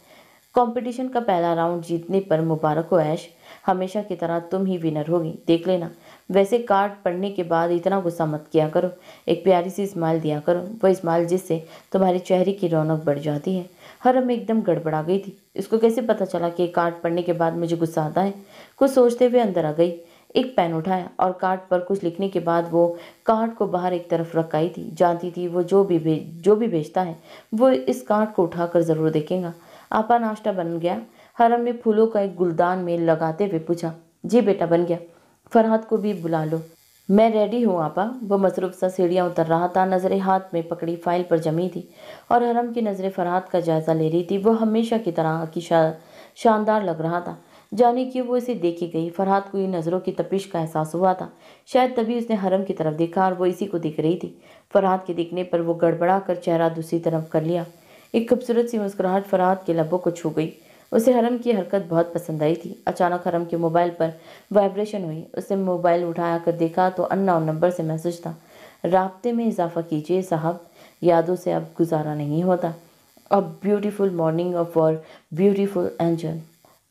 कंपटीशन का पहला राउंड जीतने पर मुबारक हो ऐश, हमेशा की तरह तुम ही विनर होगी, देख लेना। वैसे कार्ड पढ़ने के बाद इतना गुस्सा मत किया करो, एक प्यारी सी स्माइल दिया करो, वो स्माइल जिससे तुम्हारे चेहरे की रौनक बढ़ जाती है। हरम एकदम गड़बड़ा गई थी। इसको कैसे पता चला कि कार्ड पढ़ने के बाद मुझे गुस्सा आता है? कुछ सोचते हुए अंदर आ गई, एक पेन उठाया और कार्ड पर कुछ लिखने के बाद वो कार्ड को बाहर एक तरफ रख आई थी। जानती थी वो जो भी भेजता है वो इस कार्ड को उठाकर ज़रूर देखेगा। आपा नाश्ता बन गया? हरम ने फूलों का एक गुलदान में लगाते हुए पूछा। जी बेटा बन गया। फरहाद को भी बुला लो। मैं रेडी हूँ आपा। वो मसरूफ सा सीढ़ियाँ उतर रहा था, नज़रें हाथ में पकड़ी फाइल पर जमी थी और हरम की नज़रें फरहाद का जायज़ा ले रही थी। वो हमेशा की तरह की शानदार लग रहा था। जाने कि वो इसे देखी गई। फरहाद को इन नज़रों की तपिश का एहसास हुआ था। शायद तभी उसने हरम की तरफ देखा और वो इसी को दिख रही थी। फरहाद के दिखने पर वो गड़बड़ा कर चेहरा दूसरी तरफ कर लिया। एक खूबसूरत सी मुस्कुराहट फरहाद के लबों को छू गई। उसे हरम की हरकत बहुत पसंद आई थी। अचानक हरम के मोबाइल पर वाइब्रेशन हुई। उसने मोबाइल उठाया कर देखा तो अननोन नंबर से मैसेज था। राब्ते में इजाफा कीजिए साहब, यादों से अब गुजारा नहीं होता। A beautiful morning for beautiful angel,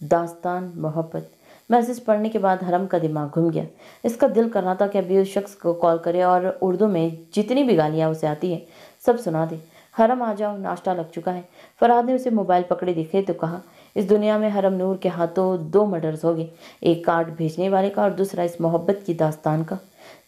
दास्तान मोहब्बत। मैसेज पढ़ने के बाद हरम का दिमाग घूम गया। इसका दिल कर रहा था कि अभी उस शख्स को कॉल करे और उर्दू में जितनी भी गालियाँ उसे आती है सब सुना दे। हरम आ जाओ, नाश्ता लग चुका है। फरहाद ने उसे मोबाइल पकड़े दिखे तो कहा, इस दुनिया में हरम नूर के हाथों 2 मर्डर्स हो गए, एक कार्ड भेजने वाले का और दूसरा इस मोहब्बत की दास्तान का।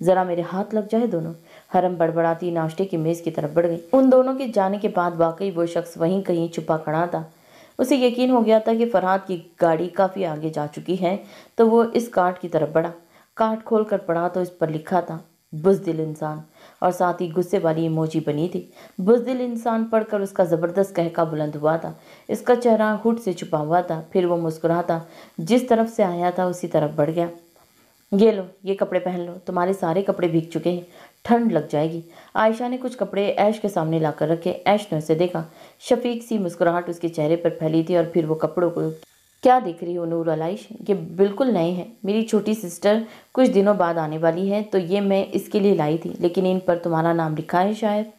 ज़रा मेरे हाथ लग जाए दोनों। हरम बड़बड़ाती नाश्ते की मेज़ की तरफ बढ़ गई। उन दोनों के जाने के बाद वाकई वो शख्स वहीं कहीं छुपा खड़ा था। उसे यकीन हो गया था कि फरहाद की गाड़ी काफ़ी आगे जा चुकी है, तो वो इस कार्ड की तरफ बढ़ा। कार्ड खोल कर पढ़ा तो इस पर लिखा था बुज़दिल इंसान, और साथ ही गुस्से वाली इमोजी बनी थी। बुज़दिल इंसान पढ़कर उसका ज़बरदस्त कहका बुलंद हुआ था। इसका चेहरा हुड से छुपा हुआ था। फिर वो मुस्कुराता जिस तरफ से आया था उसी तरफ बढ़ गया। ये लो, ये कपड़े पहन लो, तुम्हारे सारे कपड़े भीग चुके हैं, ठंड लग जाएगी। आयशा ने कुछ कपड़े ऐश के सामने लाकर रखे। ऐश ने उसे देखा। शफीक सी मुस्कुराहट उसके चेहरे पर फैली थी और फिर वो कपड़ों को, क्या देख रही हो नूर अलाइश, ये बिल्कुल नए हैं। मेरी छोटी सिस्टर कुछ दिनों बाद आने वाली है तो ये मैं इसके लिए लाई थी, लेकिन इन पर तुम्हारा नाम लिखा है शायद।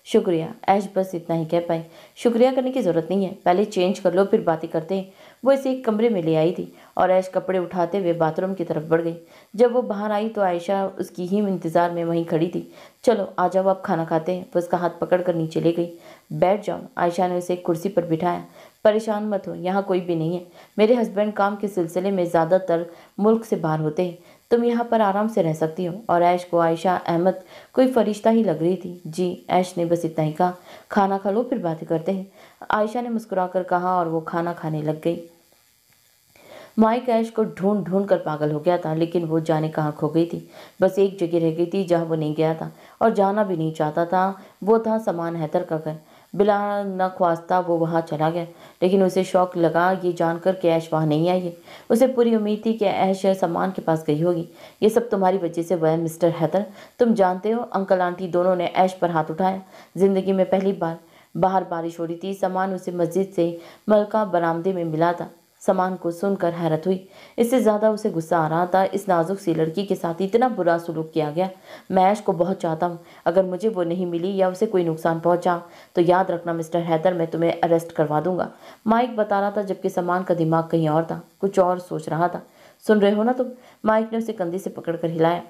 शुक्रिया। ऐश बस इतना ही कह पाई। शुक्रिया करने की ज़रूरत नहीं है, पहले चेंज कर लो फिर बातें करते हैं। वो इसे एक कमरे में ले आई थी और ऐश कपड़े उठाते हुए बाथरूम की तरफ बढ़ गई। जब वो बाहर आई तो आयशा उसकी ही इंतज़ार में वहीं खड़ी थी। चलो आ जाओ, आप खाना खाते हैं। वो उसका हाथ पकड़ कर नीचे ले गई। बैठ जाओ। आयशा ने उसे एक कुर्सी पर बिठाया। परेशान मत हो, यहाँ कोई भी नहीं है। मेरे हस्बैंड काम के सिलसिले में ज़्यादातर मुल्क से बाहर होते हैं, तुम यहाँ पर आराम से रह सकती हो। और ऐश को आयशा अहमद कोई फरिश्ता ही लग रही थी। जी। ऐश ने बस इतना ही कहा। खाना खा लो फिर बातें करते हैं, आयशा ने मुस्कुराकर कहा और वो खाना खाने लग गई। माइक ऐश को ढूंढ ढूंढ कर पागल हो गया था, लेकिन वो जाने कहाँ खो गई थी। बस एक जगह रह गई थी जहाँ वो नहीं गया था और जाना भी नहीं चाहता था। वो था समान हैदर का घर। बिला न ख्वास्ता वो वहाँ चला गया, लेकिन उसे शौक लगा ये जानकर कि ऐश वहाँ नहीं आई है। उसे पूरी उम्मीद थी कि ऐश समान के पास गई होगी। ये सब तुम्हारी वजह से हुआ है मिस्टर हैदर। तुम जानते हो अंकल आंटी दोनों ने ऐश पर हाथ उठाया। जिंदगी में पहली बार। बाहर बारिश हो रही थी। समान उसे मस्जिद से मलका बरामदे में मिला था। समान को सुनकर हैरत हुई। इससे ज़्यादा उसे गुस्सा आ रहा था। इस नाजुक सी लड़की के साथ इतना बुरा सलूक किया गया। मैं ऐश को बहुत चाहता हूँ। अगर मुझे वो नहीं मिली या उसे कोई नुकसान पहुँचा तो याद रखना मिस्टर हैदर, मैं तुम्हें अरेस्ट करवा दूंगा। माइक बता रहा था, जबकि समान का दिमाग कहीं और था, कुछ और सोच रहा था। सुन रहे हो ना तुम? माइक ने उसे कंधे से पकड़कर हिलाया।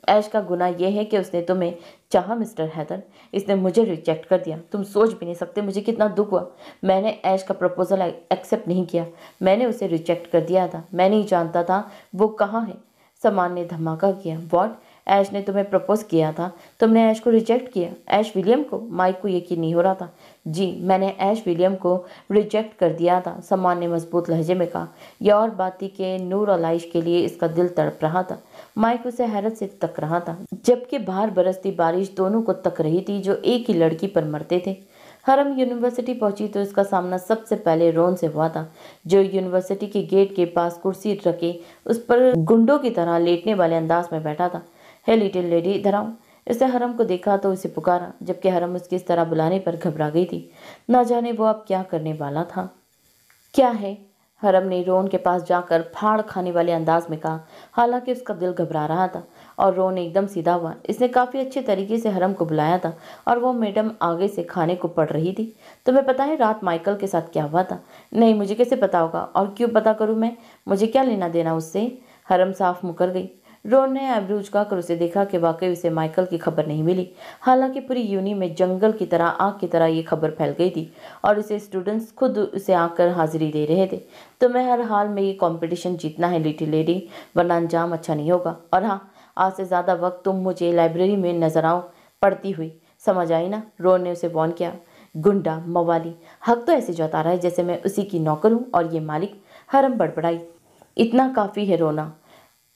ऐश का गुनाह यह है कि उसने तुम्हें चाहा मिस्टर हैदर, इसने मुझे रिजेक्ट कर दिया। तुम सोच भी नहीं सकते मुझे कितना दुख हुआ। मैंने ऐश का प्रपोजल एक्सेप्ट नहीं किया, मैंने उसे रिजेक्ट कर दिया था। मैं नहीं जानता था वो कहाँ है। समान ने धमाका किया। व्हाट? ऐश ने तुम्हें प्रपोज किया था, तुमने ऐश को रिजेक्ट किया? ऐश विलियम को? माइक को यकीन नहीं हो रहा था। जी, मैंने ऐश विलियम को रिजेक्ट कर दिया था, समान ने मजबूत लहजे में कहा। यह और बात थी कि नूर और आइश के लिए इसका दिल तड़प रहा था। माइक उसे हैरत से तक रहा था, जबकि बाहर बरसती बारिश दोनों को तक रही थी जो एक ही लड़की पर मरते थे। हरम यूनिवर्सिटी पहुंची तो इसका सामना सबसे पहले रोन से हुआ था, जो यूनिवर्सिटी के गेट के पास कुर्सी रखे उस पर गुंडों की तरह लेटने वाले अंदाज में बैठा था। हे लिटिल लेडी, इधर आओ। इसने हरम को देखा तो उसे पुकारा, जबकि हरम उसकी इस तरह बुलाने पर घबरा गई थी। ना जाने वो अब क्या करने वाला था। क्या है? हरम ने रोन के पास जाकर फाड़ खाने वाले अंदाज में कहा। हालांकि उसका दिल घबरा रहा था और रोन एकदम सीधा हुआ। इसने काफ़ी अच्छे तरीके से हरम को बुलाया था और वो मैडम आगे से खाने को पढ़ रही थी। तुम्हें पता है रात माइकल के साथ क्या हुआ था? नहीं, मुझे कैसे पता होगा, और क्यों पता करूँ मैं? मुझे क्या लेना देना उससे? हरम साफ मुकर गई। रोन ने आईब्रो उचकाकर उसे देखा कि वाकई उसे माइकल की खबर नहीं मिली। हालांकि पूरी यूनी में जंगल की तरह, आग की तरह ये खबर फैल गई थी और इसे स्टूडेंट्स खुद उसे आकर हाजिरी दे रहे थे। तुम्हें हर हाल में ये कंपटीशन जीतना है लिटिल लेडी, वरना अंजाम अच्छा नहीं होगा। और हाँ, आज से ज़्यादा वक्त तुम मुझे लाइब्रेरी में नजर आओ पढ़ती हुई, समझ आई ना? रोन ने उसे वॉर्न किया। गुंडा, मवाली, हक तो ऐसे जता रहा है जैसे मैं उसी की नौकर हूँ और ये मालिक। हरम बड़बड़ाई। इतना काफ़ी है रोना,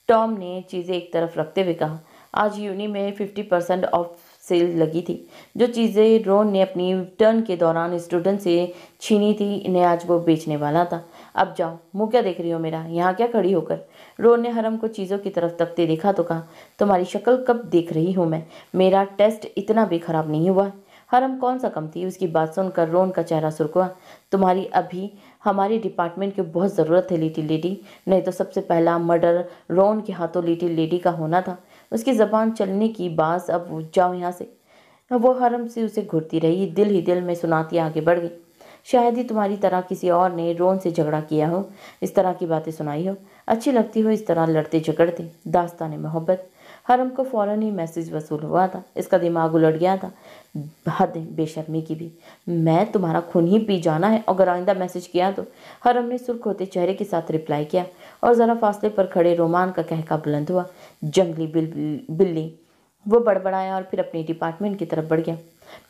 टॉम ने चीज़ें एक तरफ रखते हुए कहा। आज यूनी में 50% ऑफ सेल लगी थी। जो चीज़ें रोन ने अपनी टर्न के दौरान स्टूडेंट से छीनी थी, इन्हें आज वो बेचने वाला था। अब जाओ, मुँह क्या देख रही हो मेरा, यहाँ क्या खड़ी होकर? रोन ने हरम को चीज़ों की तरफ तकते देखा तो कहा, तुम्हारी शक्ल कब देख रही हूँ मैं? मेरा टेस्ट इतना भी खराब नहीं हुआ। हरम कौन सा कम थी? उसकी बात सुनकर रोन का चेहरा सुर्ख हुआ। तुम्हारी अभी हमारे डिपार्टमेंट की बहुत ज़रूरत है लिटिल लेडी, नहीं तो सबसे पहला मर्डर रोन के हाथों लिटिल लेडी का होना था। उसकी ज़बान चलने की बात, अब जाओ यहाँ से। वो हरम से उसे घूरती रही, दिल ही दिल में सुनाती आगे बढ़ गई। शायद ही तुम्हारी तरह किसी और ने रोन से झगड़ा किया हो, इस तरह की बातें सुनाई हो। अच्छी लगती हो इस तरह लड़ते झगड़ते। दास्तान मोहब्बत। हरम को फौरन ही मैसेज वसूल हुआ था। इसका दिमाग उलट गया था। हद है बेशर्मी की भी। मैं तुम्हारा खून ही पी जाना है अगर आइंदा मैसेज किया तो। हरम ने सुर्ख होते चेहरे के साथ रिप्लाई किया और ज़रा फासले पर खड़े रोमान का कहका बुलंद हुआ। जंगली बिल्ली। वो बड़बड़ाया और फिर अपने डिपार्टमेंट की तरफ बढ़ गया।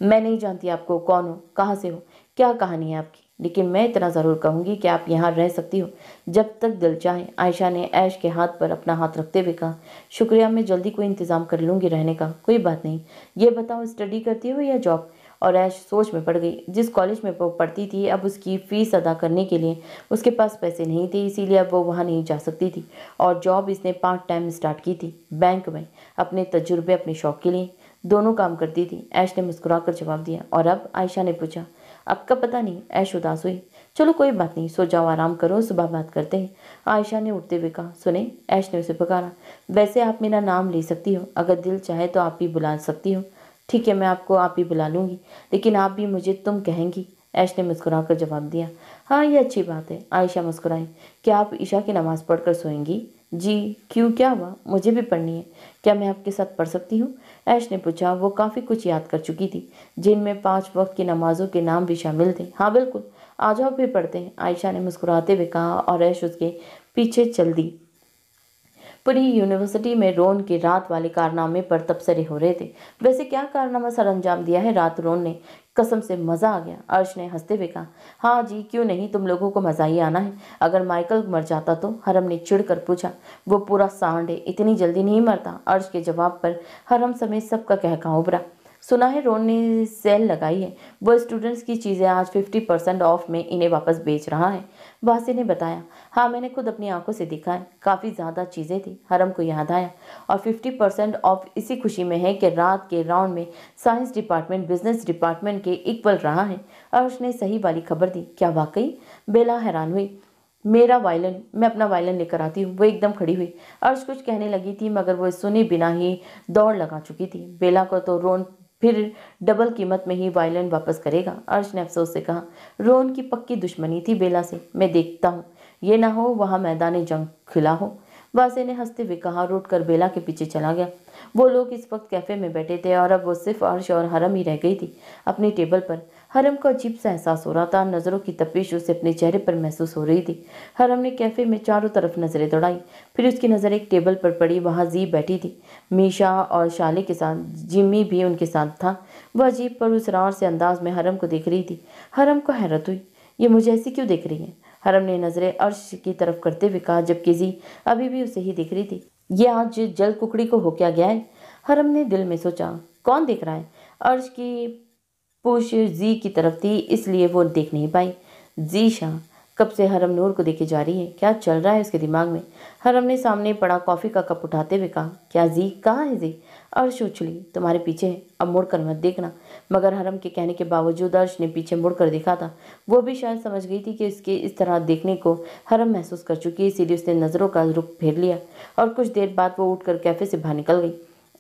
मैं नहीं जानती आपको कौन हो, कहाँ से हो, क्या कहानी है आपकी, लेकिन मैं इतना ज़रूर कहूँगी कि आप यहाँ रह सकती हो जब तक दिल चाहे। आयशा ने ऐश के हाथ पर अपना हाथ रखते हुए कहा। शुक्रिया, मैं जल्दी कोई इंतज़ाम कर लूँगी रहने का। कोई बात नहीं। ये बताओ, स्टडी करती हो या जॉब? और ऐश सोच में पड़ गई। जिस कॉलेज में वो पढ़ती थी, अब उसकी फ़ीस अदा करने के लिए उसके पास पैसे नहीं थे, इसीलिए अब वो वहाँ नहीं जा सकती थी। और जॉब इसने पार्ट टाइम स्टार्ट की थी, बैंक में, अपने तजुर्बे, अपने शौक के लिए। दोनों काम करती थी। ऐश ने मुस्कुराकर जवाब दिया। और अब? आयशा ने पूछा। आपका पता नहीं। ऐश उदास हुई। चलो कोई बात नहीं, सो जाओ, आराम करो, सुबह बात करते हैं। आयशा ने उठते हुए कहा। सुने, ऐश ने उसे पुकारा। वैसे आप मेरा नाम ले सकती हो, अगर दिल चाहे तो आप भी बुला सकती हो। ठीक है, मैं आपको आप ही बुला लूँगी, लेकिन आप भी मुझे तुम कहेंगी। ऐश ने मुस्कुराकर जवाब दिया। हाँ, ये अच्छी बात है। आयशा मुस्कुराई। क्या आप ईशा की नमाज़ पढ़कर सोएंगी? जी। क्यों, क्या हुआ? मुझे भी पढ़नी है। क्या मैं आपके साथ पढ़ सकती हूँ? ऐश ने पूछा। वो काफ़ी कुछ याद कर चुकी थी, जिनमें 5 वक्त की नमाजों के नाम भी शामिल थे। हाँ बिल्कुल, आ जाओ फिर पढ़ते हैं, आयशा ने मुस्कुराते हुए कहा और ऐश उसके पीछे चल दी। पूरी यूनिवर्सिटी में रोन के रात वाले कारनामे पर तबसरे हो रहे थे। वैसे क्या कारनामा सर अंजाम दिया है रात रोन ने? कसम से मज़ा आ गया, अर्श ने हंसते हुए कहा। हाँ जी, क्यों नहीं, तुम लोगों को मज़ा ही आना है। अगर माइकल मर जाता तो? हरम ने चिढ़कर पूछा। वो पूरा सांड है, इतनी जल्दी नहीं मरता। अर्श के जवाब पर हरम समेत सबका कहका उभरा। सुना है रोन ने सेल लगाई है, वो स्टूडेंट्स की चीज़ें आज 50% ऑफ में इन्हें वापस बेच रहा है, वासी ने बताया। हाँ, मैंने खुद अपनी आंखों से देखा है, काफ़ी ज़्यादा चीज़ें थी। हरम को याद आया। और 50% ऑफ इसी खुशी में है कि रात के राउंड में साइंस डिपार्टमेंट बिजनेस डिपार्टमेंट के इक्वल रहा है। और उसने सही वाली खबर दी। क्या वाकई? बेला हैरान हुई। मेरा वायलिन, मैं अपना वायलिन लेकर आती हूँ। वो एकदम खड़ी हुई। अर्श कुछ कहने लगी थी, मगर वो सुने बिना ही दौड़ लगा चुकी थी। बेला को तो रोन फिर डबल कीमत में ही वायलिन वापस करेगा, अर्श ने अफसोस से कहा। रोन की पक्की दुश्मनी थी बेला से। मैं देखता हूँ, ये ना हो वहाँ मैदान जंग खिला हो, वासे ने हंसते हुए कहा। रूट कर बेला के पीछे चला गया। वो लोग इस वक्त कैफे में बैठे थे और अब वो सिर्फ अर्श और हरम ही रह गई थी अपनी टेबल पर। हरम को अजीब सा एहसास हो रहा था। नज़रों की तपिश उसे अपने चेहरे पर महसूस हो रही थी। हरम ने कैफे में चारों तरफ नज़रें दौड़ाई, फिर उसकी नज़र एक टेबल पर पड़ी। वहाँ जी बैठी थी, मीशा और शाले के साथ। जिम्मी भी उनके साथ था। वह अजीब पर उस रार से अंदाज में हरम को देख रही थी। हरम को हैरत हुई, ये मुझे ऐसी क्यों देख रही है? हरम ने नज़रें अर्श की तरफ करते हुए कहा, जबकि जी अभी भी उसे ही देख रही थी। ये आज जल कुकड़ी को हो क्या गया है? हरम ने दिल में सोचा। कौन देख रहा है? अर्श की पूछ जी की तरफ थी, इसलिए वो देख नहीं पाई। जी शाह कब से हरम नूर को देखे जा रही है? क्या चल रहा है उसके दिमाग में? हरम ने सामने पड़ा कॉफ़ी का कप उठाते हुए कहा। क्या जी? कहाँ है जी? अर्श उछली। तुम्हारे पीछे है, अब मुड़ कर मत देखना। मगर हरम के कहने के बावजूद अर्श ने पीछे मुड़ कर देखा था। वो भी शायद समझ गई थी कि इसके इस तरह देखने को हरम महसूस कर चुकी है, इसीलिए उसने नज़रों का रुख फेर लिया और कुछ देर बाद वो उठकर कैफे से बाहर निकल गई।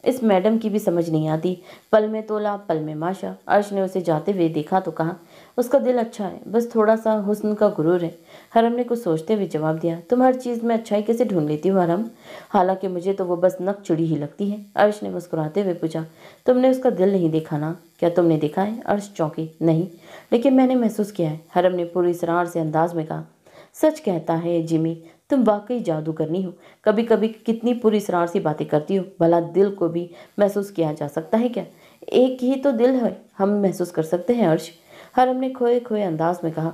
इस मैडम की भी समझ नहीं आती। पल में तोला पल में माशा। अर्श ने उसे जाते हुए देखा तो कहा, उसका दिल अच्छा है, बस थोड़ा सा हुस्न का गुरूर है। हरम ने कुछ सोचते हुए जवाब दिया, तुम हर चीज़ में अच्छाई कैसे ढूंढ लेती हो हरम? हालांकि मुझे तो वो बस नकचुड़ी ही लगती है। अर्श ने मुस्कुराते हुए पूछा, तुमने उसका दिल नहीं देखा ना? क्या तुमने देखा है? अर्श चौंकी, नहीं, लेकिन मैंने महसूस किया है, हरम ने पूरी इसरार से अंदाज में कहा। सच कहता है जिमी, तुम वाकई जादूगरनी हो। कभी कभी कितनी पूरी इसरार सी बातें करती हो। भला दिल को भी महसूस किया जा सकता है क्या? एक ही तो दिल है, हम महसूस कर सकते हैं अर्श। हरम ने खोए खोए अंदाज में कहा,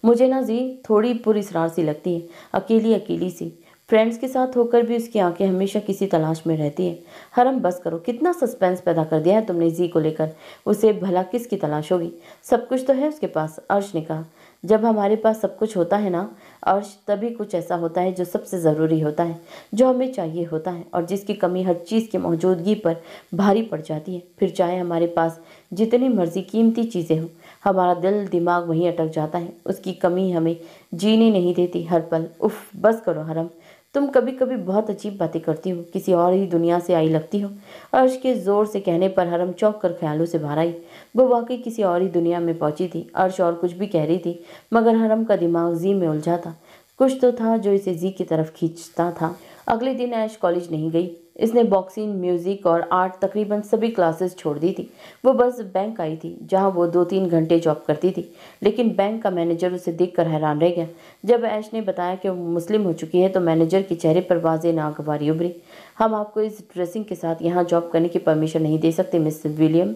मुझे ना जी थोड़ी पूरी इसरार सी लगती है, अकेली अकेली सी। फ्रेंड्स के साथ होकर भी उसकी आंखें हमेशा किसी तलाश में रहती है। हरम बस करो, कितना सस्पेंस पैदा कर दिया है तुमने जी को लेकर। उसे भला किसकी तलाश होगी? सब कुछ तो है उसके पास, अर्श ने कहा। जब हमारे पास सब कुछ होता है ना अर्श, तभी कुछ ऐसा होता है जो सबसे ज़रूरी होता है, जो हमें चाहिए होता है और जिसकी कमी हर चीज़ की मौजूदगी पर भारी पड़ जाती है। फिर चाहे हमारे पास जितनी मर्जी कीमती चीज़ें हों, हमारा दिल दिमाग वहीं अटक जाता है। उसकी कमी हमें जीने नहीं देती हर पल। उफ, बस करो हरम, तुम कभी कभी बहुत अजीब बातें करती हो, किसी और ही दुनिया से आई लगती हो। अर्श के जोर से कहने पर हरम चौंक कर ख्यालों से बाहर आई। वो वाकई किसी और ही दुनिया में पहुंची थी। अर्श और कुछ भी कह रही थी, मगर हरम का दिमाग जी में उलझा था। कुछ तो था जो इसे जी की तरफ खींचता था। अगले दिन ऐश कॉलेज नहीं गई। इसने बॉक्सिंग, म्यूजिक और आर्ट तकरीबन सभी क्लासेस छोड़ दी थी। वो बस बैंक आई थी, जहां वो 2-3 घंटे जॉब करती थी। लेकिन बैंक का मैनेजर उसे देखकर हैरान रह गया। जब ऐश ने बताया कि वो मुस्लिम हो चुकी है तो मैनेजर के चेहरे पर वाज़ेह नागवारी उभरी। हम आपको इस ड्रेसिंग के साथ यहाँ जॉब करने की परमिशन नहीं दे सकते मिस विलियम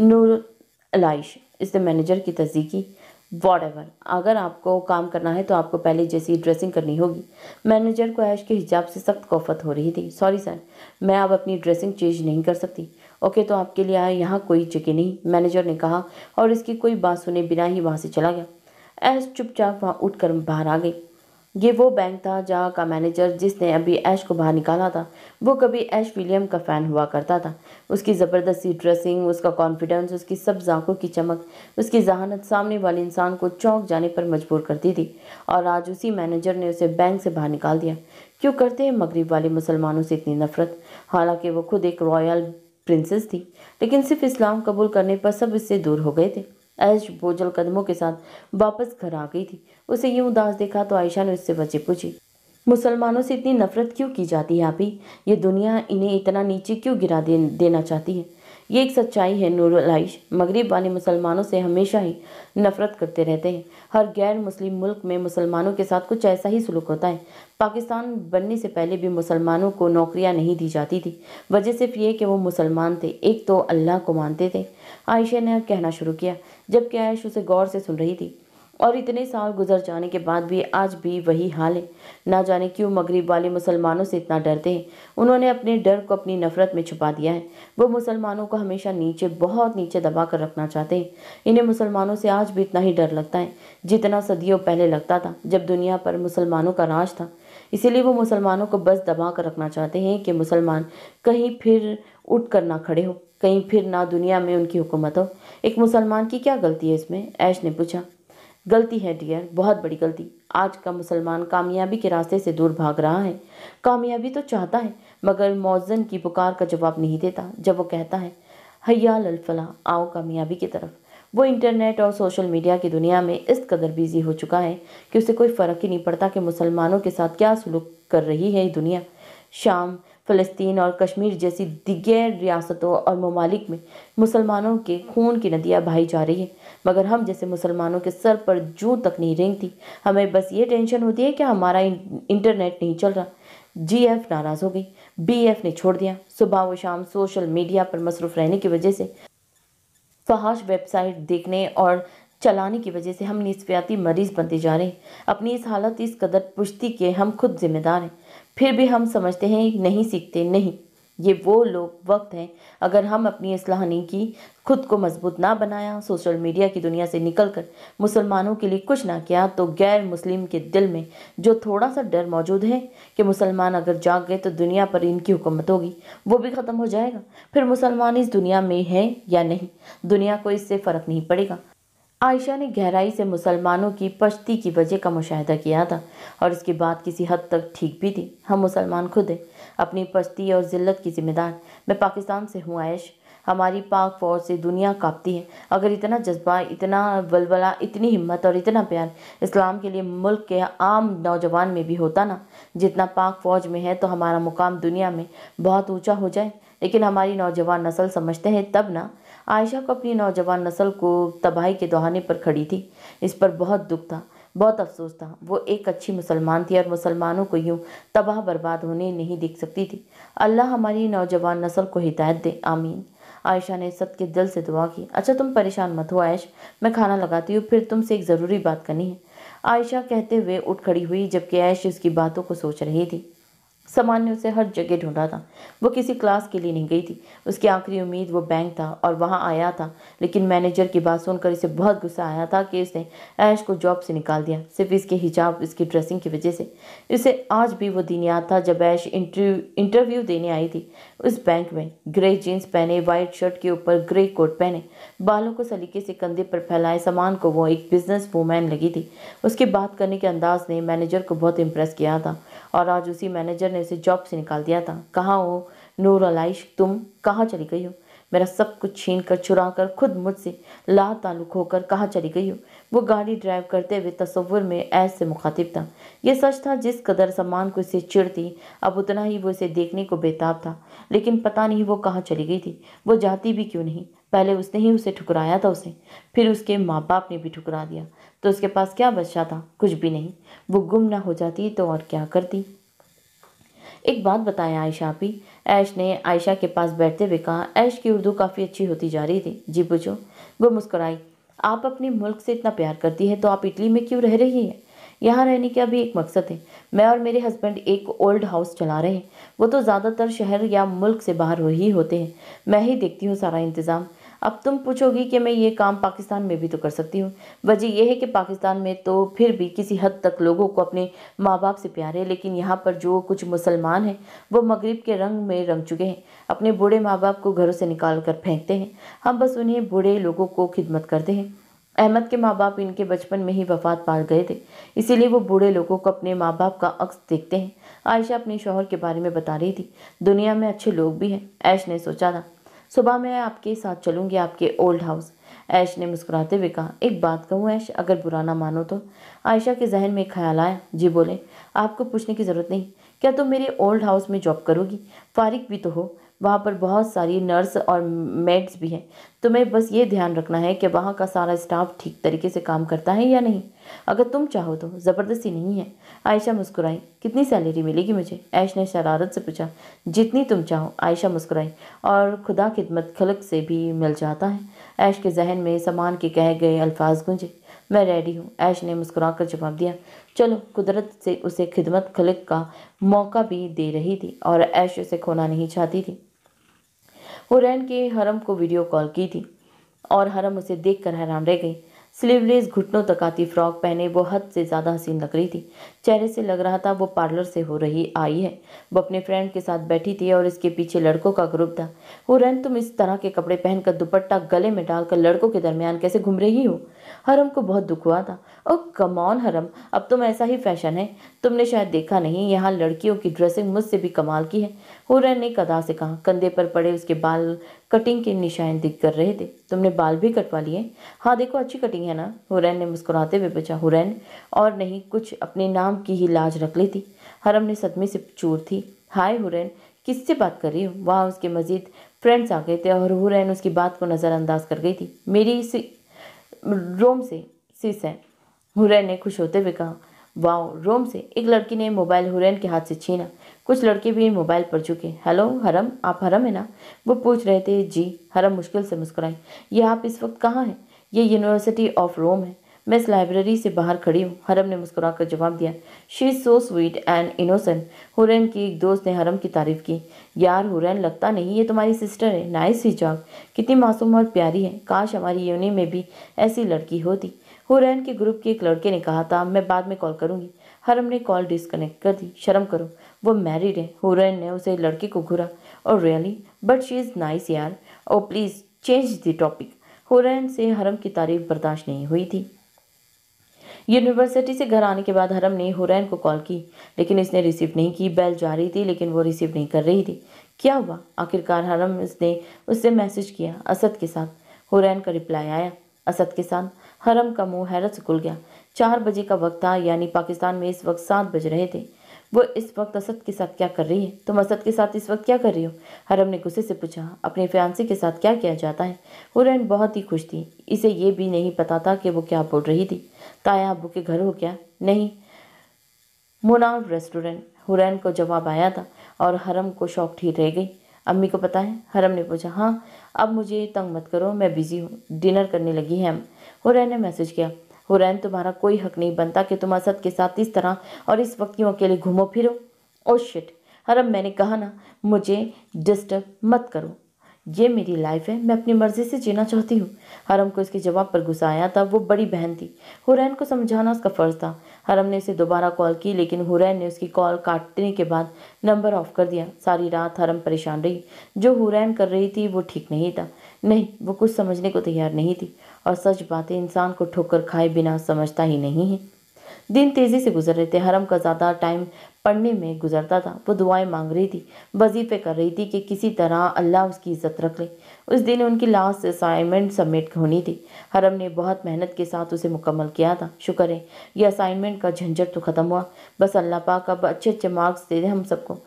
नूर अलाइश, इसने मैनेजर की तस्दीक की। वॉटएवर, अगर आपको काम करना है तो आपको पहले जैसी ड्रेसिंग करनी होगी। मैनेजर को ऐश के हिजाब से सख्त खौफत हो रही थी। सॉरी सर, मैं अब अपनी ड्रेसिंग चेंज नहीं कर सकती। ओके, तो आपके लिए यहाँ कोई जगह नहीं, मैनेजर ने कहा और इसकी कोई बात सुने बिना ही वहाँ से चला गया। ऐश चुपचाप वहाँ उठकर बाहर आ गई। ये वो बैंक था जहाँ का मैनेजर जिसने अभी ऐश को बाहर निकाला था, वो कभी ऐश विलियम का फ़ैन हुआ करता था। उसकी ज़बरदस्ती ड्रेसिंग, उसका कॉन्फिडेंस, उसकी सब्ज़ आंखों की चमक, उसकी जहानत सामने वाले इंसान को चौंक जाने पर मजबूर करती थी। और आज उसी मैनेजर ने उसे बैंक से बाहर निकाल दिया। क्यों करते हैं मगरिब वाले मुसलमानों से इतनी नफरत? हालांकि वो खुद एक रॉयल प्रिंसेस थी, लेकिन सिर्फ इस्लाम कबूल करने पर सब इससे दूर हो गए थे। ऐश बोझल कदमों के साथ वापस घर आ गई थी। उसे यूं उदास देखा तो आयशा ने उससे वजह पूछी, मुसलमानों से इतनी नफरत क्यों की जाती है आपी? ये दुनिया इन्हें इतना नीचे क्यों गिरा देना चाहती है? ये एक सच्चाई है नूरुल आइश, मगरिब वाले मुसलमानों से हमेशा ही नफरत करते रहते हैं। हर गैर मुस्लिम मुल्क में मुसलमानों के साथ कुछ ऐसा ही सलूक होता है। पाकिस्तान बनने से पहले भी मुसलमानों को नौकरियां नहीं दी जाती थी। वजह सिर्फ ये कि वो मुसलमान थे, एक तो अल्लाह को मानते थे। आयशा ने कहना शुरू किया, जबकि आयश उसे गौर से सुन रही थी। और इतने साल गुजर जाने के बाद भी आज भी वही हाल है। ना जाने क्यों मगरिब वाले मुसलमानों से इतना डरते हैं। उन्होंने अपने डर को अपनी नफरत में छुपा दिया है। वो मुसलमानों को हमेशा नीचे, बहुत नीचे दबा कर रखना चाहते हैं। इन्हें मुसलमानों से आज भी इतना ही डर लगता है जितना सदियों पहले लगता था, जब दुनिया पर मुसलमानों का राज था। इसीलिए वो मुसलमानों को बस दबा कर रखना चाहते हैं कि मुसलमान कहीं फिर उठ कर ना खड़े हो, कहीं फिर ना दुनिया में उनकी हुकूमत हो। एक मुसलमान की क्या गलती है इसमें? ऐश ने पूछा। गलती है डियर, बहुत बड़ी गलती। आज का मुसलमान कामयाबी के रास्ते से दूर भाग रहा है। कामयाबी तो चाहता है, मगर मौज़न की पुकार का जवाब नहीं देता जब वो कहता है, हय्या अल फलाह, आओ कामयाबी की तरफ। वो इंटरनेट और सोशल मीडिया की दुनिया में इस कदर बिजी हो चुका है कि उसे कोई फ़र्क ही नहीं पड़ता कि मुसलमानों के साथ क्या सलूक कर रही है दुनिया। शाम, फ़लस्तीन और कश्मीर जैसी दिगर रियासतों और ममालिक में मुसलमानों के खून की नदियाँ बहाई जा रही हैं, मगर हम जैसे मुसलमानों के सर पर जूं तक नहीं रेंगती। हमें बस ये टेंशन होती है कि हमारा इंटरनेट नहीं चल रहा। जीएफ नाराज़ हो गई, बीएफ ने छोड़ दिया। सुबह व शाम सोशल मीडिया पर मसरूफ़ रहने की वजह से, फहाश वेबसाइट देखने और चलाने की वजह से हम निस्फियाती मरीज बनते जा रहे हैं। अपनी इस हालत इस कदर पुश्ती के हम खुद जिम्मेदार हैं, फिर भी हम समझते हैं नहीं सीखते। नहीं, ये वो लोग वक्त है, अगर हम अपनी इस्लाह नहीं की, खुद को मजबूत ना बनाया, सोशल मीडिया की दुनिया से निकलकर मुसलमानों के लिए कुछ ना किया, तो गैर मुस्लिम के दिल में जो थोड़ा सा डर मौजूद है कि मुसलमान अगर जाग गए तो दुनिया पर इनकी हुकूमत होगी, वो भी ख़त्म हो जाएगा। फिर मुसलमान इस दुनिया में है या नहीं, दुनिया को इससे फ़र्क नहीं पड़ेगा। आयशा ने गहराई से मुसलमानों की पश्ती की वजह का मुशाहिदा किया था और इसकी बात किसी हद तक ठीक भी थी। हम मुसलमान खुद हैं, अपनी पश्ती और जिल्लत की जिम्मेदार। मैं पाकिस्तान से हूँ आयश, हमारी पाक फौज से दुनिया कांपती है। अगर इतना जज्बा, इतना वलवला, इतनी हिम्मत और इतना प्यार इस्लाम के लिए मुल्क के आम नौजवान में भी होता ना जितना पाक फौज में है, तो हमारा मुकाम दुनिया में बहुत ऊंचा हो जाए। लेकिन हमारी नौजवान नस्ल समझते हैं तब ना। आयशा को अपनी नौजवान नस्ल को तबाही के दौहाने पर खड़ी थी। इस पर बहुत दुख था, बहुत अफसोस था। वो एक अच्छी मुसलमान थी और मुसलमानों को यूं तबाह बर्बाद होने नहीं देख सकती थी। अल्लाह हमारी नौजवान नस्ल को हिदायत दे, आमीन। आयशा ने सद के दिल से दुआ की। अच्छा तुम परेशान मत हो आयश, मैं खाना लगाती हूँ, फिर तुमसे एक ज़रूरी बात करनी है, आयशा कहते हुए उठ खड़ी हुई, जबकि आयश उसकी बातों को सोच रही थी। सामान ने उसे हर जगह ढूंढा था। वो किसी क्लास के लिए नहीं गई थी। उसकी आखिरी उम्मीद वो बैंक था और वहाँ आया था। लेकिन मैनेजर की बात सुनकर इसे बहुत गुस्सा आया था कि उसने ऐश को जॉब से निकाल दिया, सिर्फ इसके हिजाब, इसकी ड्रेसिंग की वजह से। इसे आज भी वो दिन याद था जब ऐश इंटरव्यू देने आई थी उस बैंक में, ग्रे जीन्स पहने, वाइट शर्ट के ऊपर ग्रे कोट पहने, बालों को सलीके से कंधे पर फैलाए। सामान को वो एक बिजनेस वूमैन लगी थी। उसके बात करने के अंदाज ने मैनेजर को बहुत इम्प्रेस किया था और आज उसी मैनेजर ने उसे जॉब से निकाल दिया था। कहाँ हो नूर अलाइश, तुम कहाँ चली गई हो? मेरा सब कुछ छीन कर, चुरा कर, खुद मुझसे ला ताल्लुक होकर कहाँ चली गई हो? वो गाड़ी ड्राइव करते हुए तस्वुर में ऐसे मुखातिब था। ये सच था, जिस कदर सामान को इसे चिढ़ थी, अब उतना ही वो इसे देखने को बेताब था। लेकिन पता नहीं वो कहाँ चली गई थी। वो जाती भी क्यों नहीं? पहले उसने ही उसे ठुकराया था, उसे, फिर उसके माँ बाप ने भी ठुकरा दिया, तो उसके पास क्या बचा था? कुछ भी नहीं। वो गुम ना हो जाती तो और क्या करती? एक बात बताएं आयशा आपी, ऐश ने आयशा के पास बैठते हुए कहा। ऐश की उर्दू काफ़ी अच्छी होती जा रही थी। जी पूछो। वो मुस्कुराई। आप अपने मुल्क से इतना प्यार करती है तो आप इटली में क्यों रह रही हैं? यहाँ रहने का भी एक मकसद है। मैं और मेरे हस्बैंड एक ओल्ड हाउस चला रहे हैं। वो तो ज़्यादातर शहर या मुल्क से बाहर ही होते हैं। मैं ही देखती हूँ सारा इंतज़ाम। अब तुम पूछोगी कि मैं ये काम पाकिस्तान में भी तो कर सकती हूँ। वजह यह है कि पाकिस्तान में तो फिर भी किसी हद तक लोगों को अपने माँ बाप से प्यार है, लेकिन यहाँ पर जो कुछ मुसलमान हैं वो मगरिब के रंग में रंग चुके हैं। अपने बूढ़े माँ बाप को घरों से निकाल कर फेंकते हैं। हम बस उन्हें बूढ़े लोगों को खिदमत करते हैं। अहमद के माँ बाप इनके बचपन में ही वफात पा गए थे, इसीलिए वो बूढ़े लोगों को अपने माँ बाप का अक्स देखते हैं। आयशा अपने शौहर के बारे में बता रही थी। दुनिया में अच्छे लोग भी हैं, ऐश ने सोचा था। सुबह मैं आपके साथ चलूंगी आपके ओल्ड हाउस, ऐश ने मुस्कुराते हुए कहा। एक बात कहूँ ऐश, अगर बुरा ना मानो तो? आयशा के जहन में ख्याल आया। जी बोले। आपको पूछने की ज़रूरत नहीं। क्या तुम मेरे ओल्ड हाउस में जॉब करोगी? फारिग भी तो हो, वहाँ पर बहुत सारी नर्स और मेड्स भी हैं। तुम्हें बस ये ध्यान रखना है कि वहाँ का सारा स्टाफ ठीक तरीके से काम करता है या नहीं। अगर तुम चाहो तो, ज़बरदस्ती नहीं है। आयशा मुस्कुराई। कितनी सैलरी मिलेगी मुझे? ऐश ने शरारत से पूछा। जितनी तुम चाहो, आयशा मुस्कुराई। और खुदा खिदमत खलक से भी मिल जाता है। ऐश के जहन में सामान के कहे गए अल्फाज गूंजे। मैं रेडी हूँ, ऐश ने मुस्कुराकर जवाब दिया। चलो। कुदरत से उसे खिदमत खलक का मौका भी दे रही थी और ऐश उसे खोना नहीं चाहती थी। हुरैन के हरम को वीडियो कॉल की थी और हरम उसे देखकर हैरान रह गई। स्लीवलेस घुटनों तक आती फ्रॉक पहने वो हद से ज़्यादा हसीन लग रही थी। चेहरे से लग रहा था वो पार्लर से हो रही आई है। वो अपने फ्रेंड के साथ बैठी थी और इसके पीछे लड़कों का ग्रुप था। हुरैन, तुम इस तरह के कपड़े पहनकर, दुपट्टा गले में डालकर लड़कों के दरमियान कैसे घूम रही हो? हरम को बहुत दुख हुआ था। ओह कम ऑन हरम, अब तुम ऐसा ही फैशन है। तुमने शायद देखा नहीं, यहाँ लड़कियों की ड्रेसिंग मुझसे भी कमाल की है। हुरैन ने कदा से कहा। कंधे पर पड़े उसके बाल कटिंग के निशान दिख कर रहे थे। तुमने बाल भी कटवा लिए? हाँ देखो, अच्छी कटिंग है ना? हुरैन ने मुस्कुराते हुए पूछा। हुरैन, और नहीं कुछ, अपने नाम की ही लाज रख ली थी। हरम ने सदमे से चूर थी। हाय हुरैन, किससे बात कर रही हो? वहाँ उसके मजीद फ्रेंड्स आ गए थे और हुरैन उसकी बात को नज़रअंदाज कर गई थी। मेरी रोम से सिस है, हुरैन ने खुश होते हुए कहा। वाओ, रोम से? एक लड़की ने मोबाइल हुरैन के हाथ से छीना। कुछ लड़के भी मोबाइल पर चुके। हेलो हरम, आप हरम है ना? वो पूछ रहे थे। जी। हरम मुश्किल से मुस्कुराई। ये आप इस वक्त कहाँ हैं? ये यूनिवर्सिटी ऑफ रोम है, मैं इस लाइब्रेरी से बाहर खड़ी हूँ। हरम ने मुस्कुराकर जवाब दिया। She is so sweet and innocent. Hurain की एक दोस्त ने हरम की तारीफ की। यार हुरैन, लगता नहीं ये तुम्हारी सिस्टर है। नाइस हिजाब, कितनी मासूम और प्यारी है। काश हमारी यूनि में भी ऐसी लड़की होती। हुरैन के ग्रुप के एक लड़के ने कहा था। मैं बाद में कॉल करूंगी। हरम ने कॉल डिस्कनेक्ट कर दी। शर्म करो, वो मैरिड है। हुरैन ने उसे लड़के को घूरा। और really? But she is nice यार। Oh please change the topic. Hurain से हरम की तारीफ बर्दाश्त नहीं हुई थी। यूनिवर्सिटी से घर आने के बाद हरम ने हुरैन को कॉल की, लेकिन इसने रिसीव नहीं की। बेल जा रही थी लेकिन वो रिसीव नहीं कर रही थी। क्या हुआ? आखिरकार हरम ने उससे मैसेज किया, असद के साथ। हुरैन का रिप्लाई आया, असद के साथ। हरम का मुंह हैरत से खुल गया। 4 बजे का वक्त था, यानी पाकिस्तान में इस वक्त 7 बज रहे थे। वो इस वक्त असद के साथ क्या कर रही है? तुम असद के साथ इस वक्त क्या कर रही हो? हरम ने गुस्से से पूछा। अपने फियांसे के साथ क्या किया जाता है? हुरैन बहुत ही खुश थी। इसे ये भी नहीं पता था कि वो क्या बोल रही थी। ताया अब्बू के घर हो क्या? नहीं, मुनाव रेस्टोरेंट, हुरैन को जवाब आया था और हरम को शौक ही रह गई। अम्मी को पता है? हरम ने पूछा। हाँ, अब मुझे तंग मत करो, मैं बिजी हूँ, डिनर करने लगी हैं हम। हुरैन ने मैसेज किया। हुरैन, तुम्हारा कोई हक नहीं बनता कि तुम असद के साथ इस तरह और इस वक्त यूँ अकेले घूमो फिरो। ओ शिट हरम, मैंने कहा ना, मुझे डिस्टर्ब मत करो। ये मेरी लाइफ है, मैं अपनी मर्जी से जीना चाहती हूँ। हरम को इसके जवाब पर गुस्सा आया था। वो बड़ी बहन थी, हुरैन को समझाना उसका फर्ज था। हरम ने उसे दोबारा कॉल की, लेकिन हुरैन ने उसकी कॉल काटने के बाद नंबर ऑफ कर दिया। सारी रात हरम परेशान रही। जो हुरैन कर रही थी वो ठीक नहीं था। नहीं, वो कुछ समझने को तैयार नहीं थी। और सच बात है, इंसान को ठोकर खाए बिना समझता ही नहीं है। दिन तेज़ी से गुजर रहे थे। हरम का ज़्यादा टाइम पढ़ने में गुजरता था। वो दुआएं मांग रही थी, वजीफे कर रही थी कि किसी तरह अल्लाह उसकी इज्जत रख ले। उस दिन उनकी लास्ट असाइनमेंट सबमिट होनी थी। हरम ने बहुत मेहनत के साथ उसे मुकम्मल किया था। शुक्र है ये असाइनमेंट का झंझट तो ख़त्म हुआ। बस अल्लाह पाक अब अच्छे अच्छे मार्क्स दे दे हम सबको।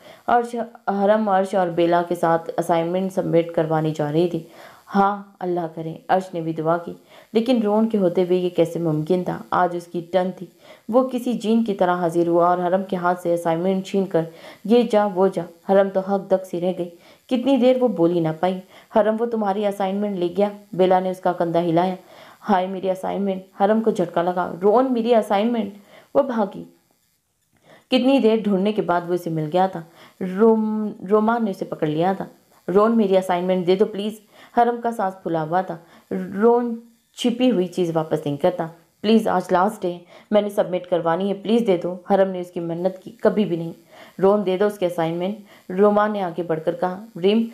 हरम अर्श और बेला के साथ असाइनमेंट सबमिट करवानी जा रही थी। हाँ, अल्लाह करे। अर्श ने भी दुआ की, लेकिन रोन के होते हुए ये कैसे मुमकिन था? आज उसकी टर्न थी। वो किसी जीन की तरह हाजिर हुआ और हरम के हाथ से असाइनमेंट छीन कर ये जा वो जा। हरम तो हक दक सी रह गई। कितनी देर वो बोली ना पाई। हरम, वो तुम्हारी असाइनमेंट ले गया? बेला ने उसका कंधा हिलाया। हाय मेरी असाइनमेंट। हरम को झटका लगा। रोन, मेरी असाइनमेंट। वो भागी। कितनी देर ढूंढने के बाद वो इसे मिल गया था। रोमान ने उसे पकड़ लिया था। रोन, मेरी असाइनमेंट दे दो प्लीज़। हरम का सांस फुला हुआ था। रोन छिपी हुई चीज़ वापस नहीं करता। प्लीज़, आज लास्ट है, मैंने सबमिट करवानी है, प्लीज़ दे दो। हरम ने उसकी मन्नत की। कभी भी नहीं। रोन, दे दो उसकी असाइनमेंट। रोमान ने आगे बढ़कर कहा। रीम,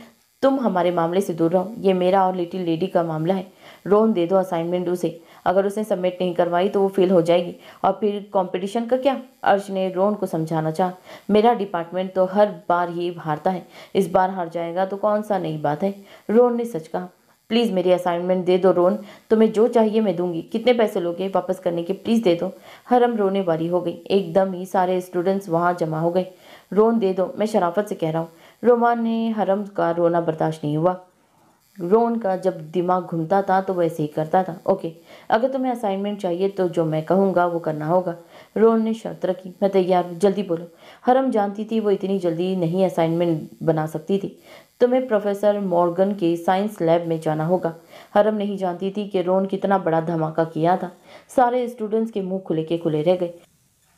तुम हमारे मामले से दूर रहो, ये मेरा और लिटिल लेडी का मामला है। रोन, दे दो असाइनमेंट उसे। अगर उसने सबमिट नहीं करवाई तो वो फेल हो जाएगी और फिर कंपटीशन का क्या? अर्श ने रोन को समझाना चाहा। मेरा डिपार्टमेंट तो हर बार ही हारता है, इस बार हार जाएगा तो कौन सा नई बात है। रोन ने सच कहा। प्लीज़ मेरी असाइनमेंट दे दो रोन, तुम्हें जो चाहिए मैं दूंगी। कितने पैसे लोगे वापस करने के? प्लीज़ दे दो। हरम रोने वाली हो गई। एकदम ही सारे स्टूडेंट्स वहाँ जमा हो गए। रोन, दे दो, मैं शराफत से कह रहा हूँ। रोमान ने हरम का रोना बर्दाश्त नहीं हुआ। रोन का जब दिमाग घूमता था तो वैसे ही करता था। ओके, अगर तुम्हें असाइनमेंट चाहिए तो जो मैं कहूँगा वो करना होगा। रोन ने शर्त रखी। मैं तैयार हूँ, जल्दी बोलो। हरम जानती थी वो इतनी जल्दी नहीं असाइनमेंट बना सकती थी। तुम्हें प्रोफेसर मॉर्गन के साइंस लैब में जाना होगा। हरम नहीं जानती थी कि रोन कितना बड़ा धमाका किया था। सारे स्टूडेंट्स के मुंह खुले के खुले रह गए।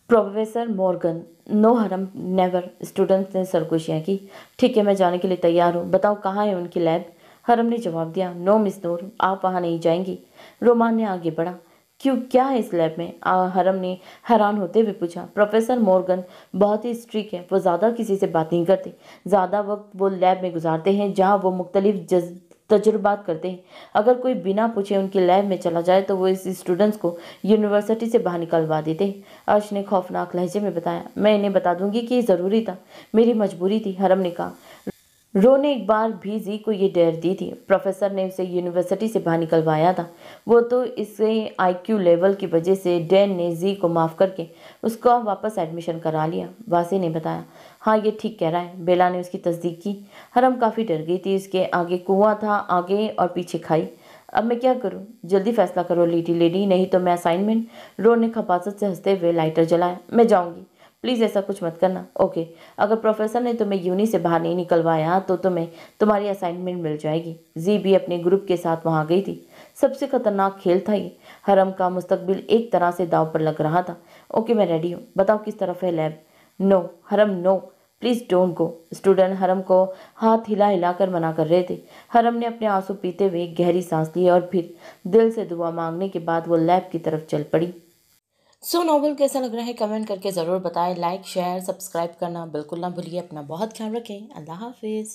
Professor Morgan? नो हरम, नेवर। स्टूडेंट्स ने सरगोशियाँ की। ठीक है, मैं जाने के लिए तैयार हूँ, बताओ कहाँ है उनकी लैब? हरम ने जवाब दिया। नो मिस नूर, आप वहाँ नहीं जाएंगी। रोमान ने आगे बढ़ा। क्यों, क्या है इस लैब में? हरम ने हैरान होते हुए पूछा। प्रोफेसर मॉर्गन बहुत ही स्ट्रिक्ट है, वो ज़्यादा किसी से बात नहीं करते। ज़्यादा वक्त वो लैब में गुजारते हैं जहाँ वो मुख्तलिफ तजुर्बात करते हैं। अगर कोई बिना पूछे उनकी लैब में चला जाए तो वो इस स्टूडेंट्स को यूनिवर्सिटी से बाहर निकलवा देते हैं। अर्श ने खौफनाक लहजे में बताया। मैं इन्हें बता दूंगी कि ये ज़रूरी था, मेरी मजबूरी थी, हरम ने कहा। रो ने एक बार भी जी को ये डेयर दी थी। प्रोफेसर ने उसे यूनिवर्सिटी से बाहर निकलवाया था। वो तो इससे आईक्यू लेवल की वजह से डैन ने जी को माफ़ करके उसका वापस एडमिशन करा लिया। वासी ने बताया। हाँ, ये ठीक कह रहा है। बेला ने उसकी तस्दीक की। हरम काफ़ी डर गई थी। इसके आगे कुआं था, आगे और पीछे खाई। अब मैं क्या करूं? जल्दी फैसला करो लिटिल लेडी, नहीं तो मैं असाइनमेंट। रो ने खपासत से हंसते हुए लाइटर जलाया। मैं जाऊंगी, प्लीज़ ऐसा कुछ मत करना। ओके, अगर प्रोफेसर ने तुम्हें यूनी से बाहर नहीं निकलवाया तो तुम्हें तुम्हारी असाइनमेंट मिल जाएगी। जी भी अपने ग्रुप के साथ वहाँ गई थी। सबसे खतरनाक खेल था ये। हरम का मुस्तकबिल एक तरह से दाव पर लग रहा था। ओके, मैं रेडी हूँ, बताओ किस तरफ है lab? No Haram, no, please don't go. Student Haram को हाथ हिला हिला कर मना कर रहे थे। हरम ने अपने आंसू पीते हुए गहरी सांस ली और फिर दिल से दुआ मांगने के बाद वो लैब की तरफ चल पड़ी। नॉवल कैसा लग रहा है कमेंट करके ज़रूर बताएं। लाइक, शेयर, सब्सक्राइब करना बिल्कुल ना भूलिए। अपना बहुत ख्याल रखें। अल्लाह हाफिज़।